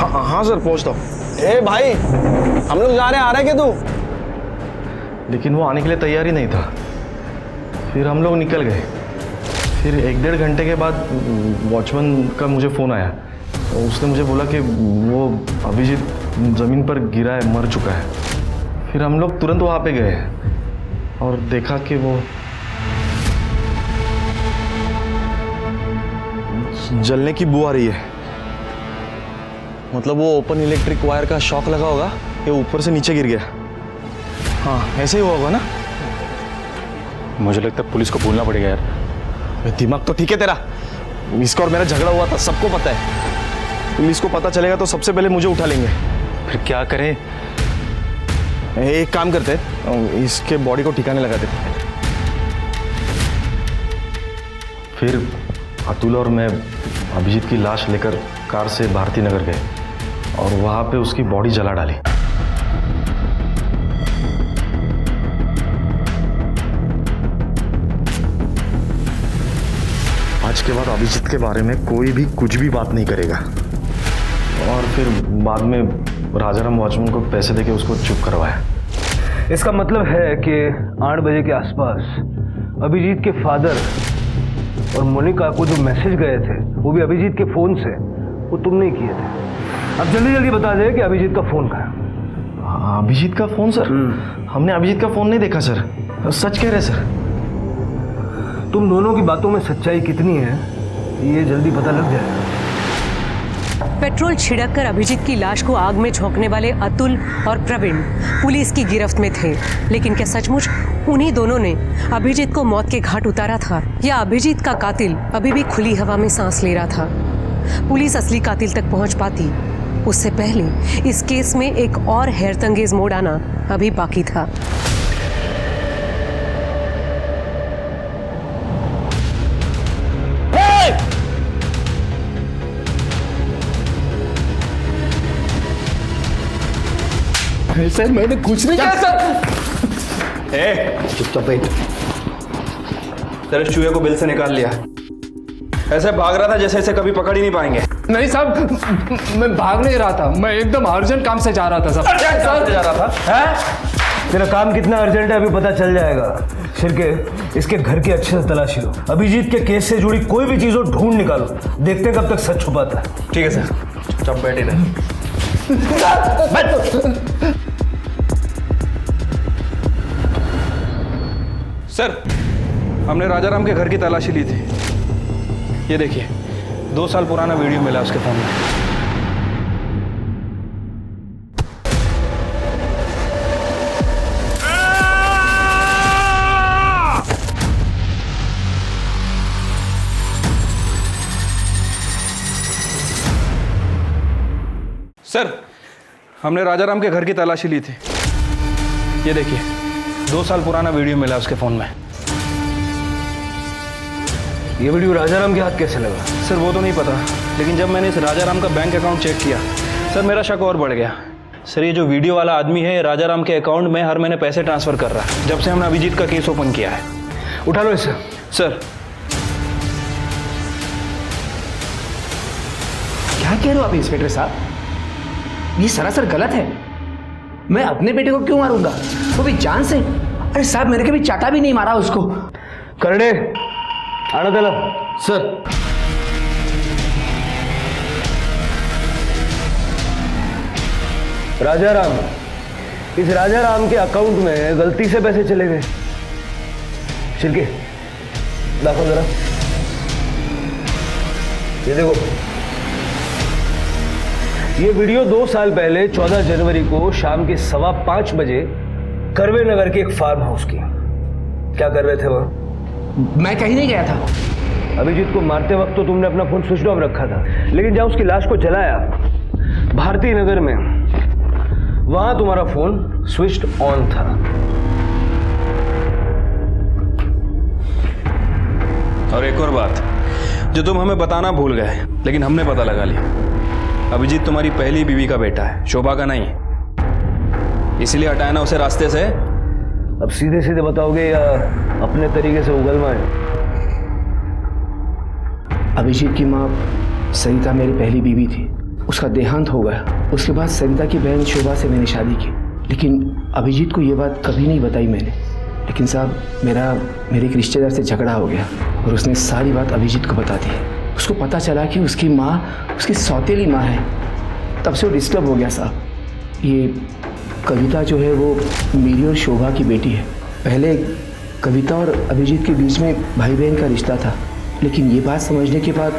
हाँ सर पहुँचता हूँ। ए भाई हम लोग जा रहे हैं, आ रहे क्या तू? लेकिन वो आने के लिए तैयार ही नहीं था। फिर हम लोग निकल गए। फिर 1-1.5 घंटे के बाद वॉचमैन का मुझे फ़ोन आया। उसने मुझे बोला कि वो अभिजीत ज़मीन पर गिरा है, मर चुका है। फिर हम लोग तुरंत वहाँ पे गए और देखा कि वो जलने की बू आ रही है। मतलब वो ओपन इलेक्ट्रिक वायर का शॉक लगा होगा, ये ऊपर से नीचे गिर गया। हाँ ऐसे ही हुआ होगा ना। मुझे लगता है पुलिस को बोलना पड़ेगा यार। दिमाग तो ठीक है तेरा, इसका और मेरा झगड़ा हुआ था, सबको पता है। पुलिस को पता चलेगा तो सबसे पहले मुझे उठा लेंगे। फिर क्या करें? एक काम करते हैं, इसके बॉडी को ठिकाने लगाते। फिर अतुल और मैं अभिजीत की लाश लेकर कार से भारती नगर गए और वहां पे उसकी बॉडी जला डाली। आज के बाद अभिजीत के बारे में कोई भी कुछ भी बात नहीं करेगा। और फिर बाद में राजाराम वॉचमैन को पैसे देके उसको चुप करवाया। इसका मतलब है कि 8 बजे के आसपास अभिजीत के फादर और मोनिका को जो मैसेज गए थे, वो भी अभिजीत के फोन से, वो तुमने ही किए थे। अब जल्दी जल्दी बता दे कि अभिजीत का फोन कहाँ है? अभिजीत का फोन सर? हमने अभिजीत का फोन नहीं देखा सर, सच कह रहे सर। तुम दोनों की बातों में सच्चाई कितनी है ये जल्दी पता लग जाएगा। पेट्रोल छिड़ककर अभिजीत की लाश को आग में झोंकने वाले अतुल और प्रवीण पुलिस की गिरफ्त में थे, लेकिन क्या सचमुच उन्हीं दोनों ने अभिजीत को मौत के घाट उतारा था, या अभिजीत का कातिल अभी भी खुली हवा में सांस ले रहा था? पुलिस असली कातिल तक पहुंच पाती उससे पहले इस केस में एक और हैरतंगेज मोड़ आना अभी बाकी था। सर मैंने कुछ नहीं किया सर। चुपचाप बैठ। सर इस चूहे को बिल से निकाल लिया। ऐसे भाग रहा था जैसे इसे कभी पकड़ ही नहीं पाएंगे। नहीं साहब, मैं भाग नहीं रहा था, मैं एकदम अर्जेंट काम से जा रहा था साहब। जा रहा था? तेरा काम कितना अर्जेंट है अभी पता चल जाएगा। छिड़के इसके घर की अच्छे से तलाशी लो, अभिजीत के केस से जुड़ी कोई भी चीज हो ढूंढ निकालो, देखते हैं कब तक सच छुपाता है। ठीक है सर, चुपचाप बैठे रहे। सर हमने राजाराम के घर की तलाशी ली थी। ये देखिए 2 साल पुराना वीडियो मिला उसके फोन में। सर हमने राजाराम के घर की तलाशी ली थी। ये देखिए 2 साल पुराना वीडियो मिला उसके फोन में। ये वीडियो राजाराम के हाथ कैसे लगा? सर वो तो नहीं पता, लेकिन जब मैंने इस राजाराम का बैंक अकाउंट चेक किया सर, मेरा शक और बढ़ गया। सर, ये जो वीडियो वाला आदमी है राजाराम के अकाउंट में हर महीने पैसे ट्रांसफ़र कर रहा है जब से हमने अभिजीत का केस ओपन किया है। उठा लो इसे। सर, क्या कह रहे हो आप इंस्पेक्टर साहब? ये सरासर गलत है। मैं अपने बेटे को क्यों मारूंगा, वो भी जान से? अरे साहब, मैंने कभी चाटा भी नहीं मारा उसको। करडे आना त्याला। सर, राजाराम, इस राजाराम के अकाउंट में गलती से पैसे चले गए। शिल्के दाखो जरा, ये देखो, ये वीडियो 2 साल पहले 14 जनवरी को शाम के 5:15 बजे करवे नगर के एक फार्म हाउस की। क्या कर रहे थे वहां? मैं कहीं नहीं गया था। अभिजीत को मारते वक्त तो तुमने अपना फोन स्विच ऑफ रखा था, लेकिन जब उसकी लाश को जलाया भारती नगर में, वहां तुम्हारा फोन स्विच ऑन था। और एक और बात जो तुम हमें बताना भूल गए, लेकिन हमने पता लगा लिया। अभिजीत तुम्हारी पहली बीवी का बेटा है, शोभा का नहीं, इसीलिए हटाया ना उसे रास्ते से। अब सीधे सीधे बताओगे या अपने तरीके से उगलवाएं? अभिजीत की माँ सरिता मेरी पहली बीवी थी, उसका देहांत हो गया। उसके बाद सरिता की बहन शोभा से मैंने शादी की, लेकिन अभिजीत को ये बात कभी नहीं बताई मैंने। लेकिन साहब, मेरे एक रिश्तेदार से झगड़ा हो गया और उसने सारी बात अभिजीत को बता दी। उसको पता चला कि उसकी माँ उसकी सौतेली माँ है। तब से वो डिस्टर्ब हो गया साहब। ये कविता जो है वो मेरी और शोभा की बेटी है। पहले कविता और अभिजीत के बीच में भाई बहन का रिश्ता था, लेकिन ये बात समझने के बाद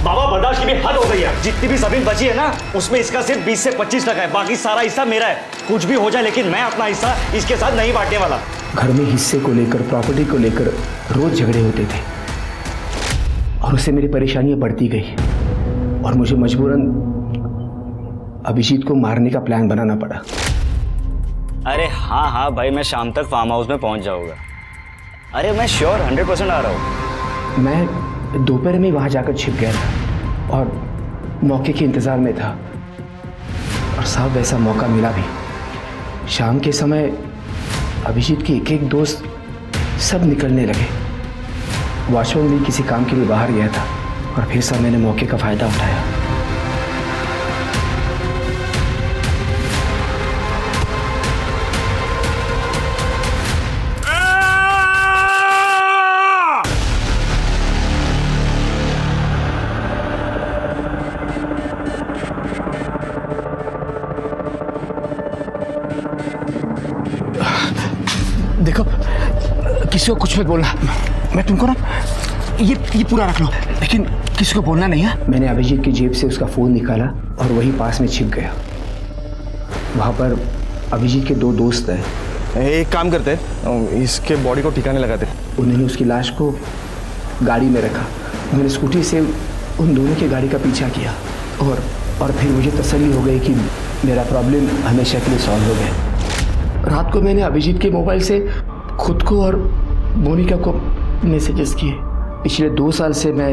बाबा, बर्दाश्त की भी हद हो गई है। जितनी भी जमीन बची है ना, उसमें इसका सिर्फ 20 से 25% है, बाकी सारा हिस्सा मेरा है। कुछ भी हो जाए, लेकिन मैं अपना हिस्सा इसके साथ नहीं बांटने वाला। घर में हिस्से को लेकर, प्रॉपर्टी को लेकर रोज झगड़े होते थे और उससे मेरी परेशानियां बढ़ती गई और मुझे मजबूरन अभिजीत को मारने का प्लान बनाना पड़ा। अरे हाँ भाई, मैं शाम तक फार्म हाउस में पहुंच जाऊंगा। अरे मैं श्योर 100% आ रहा हूँ। मैं दोपहर में वहाँ जाकर छिप गया था और मौके के इंतज़ार में था, और साहब वैसा मौका मिला भी। शाम के समय अभिजीत के एक दोस्त सब निकलने लगे। वॉचमैन भी किसी काम के लिए बाहर गया था और फिर साहब मैंने मौके का फ़ायदा उठाया। देखो, किसी को कुछ मत बोलना। मैं तुमको ना ये पूरा रख लो, लेकिन किसी को बोलना नहीं है। मैंने अभिजीत की जेब से उसका फ़ोन निकाला और वही पास में छिप गया। वहाँ पर अभिजीत के 2 दोस्त हैं। एक काम करते, इसके बॉडी को ठिकाने लगाते। उन्होंने उसकी लाश को गाड़ी में रखा। मैंने स्कूटी से उन दोनों की गाड़ी का पीछा किया और फिर मुझे तसल्ली हो गई कि मेरा प्रॉब्लम हमेशा के लिए सॉल्व हो गया। रात को मैंने अभिजीत के मोबाइल से खुद को और मोनिका को मैसेजेस किए। पिछले 2 साल से मैं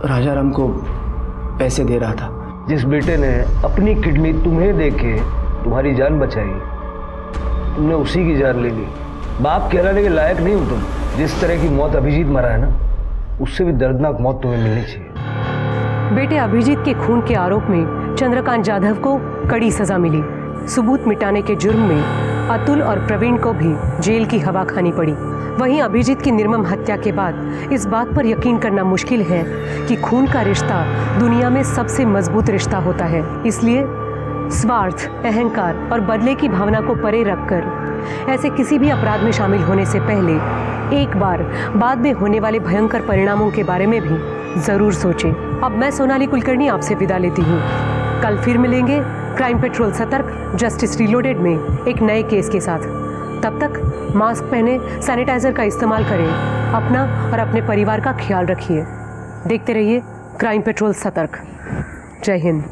राजाराम को पैसे दे रहा था। जिस बेटे ने अपनी किडनी तुम्हें देके तुम्हारी जान बचाई, तुमने उसी की जान ले ली। बाप कहलाने के लायक नहीं हो तुम। जिस तरह की मौत अभिजीत मरा है ना, उससे भी दर्दनाक मौत तुम्हें मिलनी चाहिए। बेटे अभिजीत के खून के आरोप में चंद्रकांत जाधव को कड़ी सजा मिली। सबूत मिटाने के जुर्म में अतुल और प्रवीण को भी जेल की हवा खानी पड़ी। वहीं अभिजीत की निर्मम हत्या के बाद इस बात पर यकीन करना मुश्किल है कि खून का रिश्ता दुनिया में सबसे मजबूत रिश्ता होता है। इसलिए स्वार्थ, अहंकार और बदले की भावना को परे रखकर ऐसे किसी भी अपराध में शामिल होने से पहले एक बार बाद में होने वाले भयंकर परिणामों के बारे में भी जरूर सोचें। अब मैं सोनाली कुलकर्णी आपसे विदा लेती हूँ। कल फिर मिलेंगे क्राइम पेट्रोल सतर्क जस्टिस रिलोडेड में एक नए केस के साथ। तब तक मास्क पहने, सैनिटाइजर का इस्तेमाल करें, अपना और अपने परिवार का ख्याल रखिए। देखते रहिए क्राइम पेट्रोल सतर्क। जय हिंद।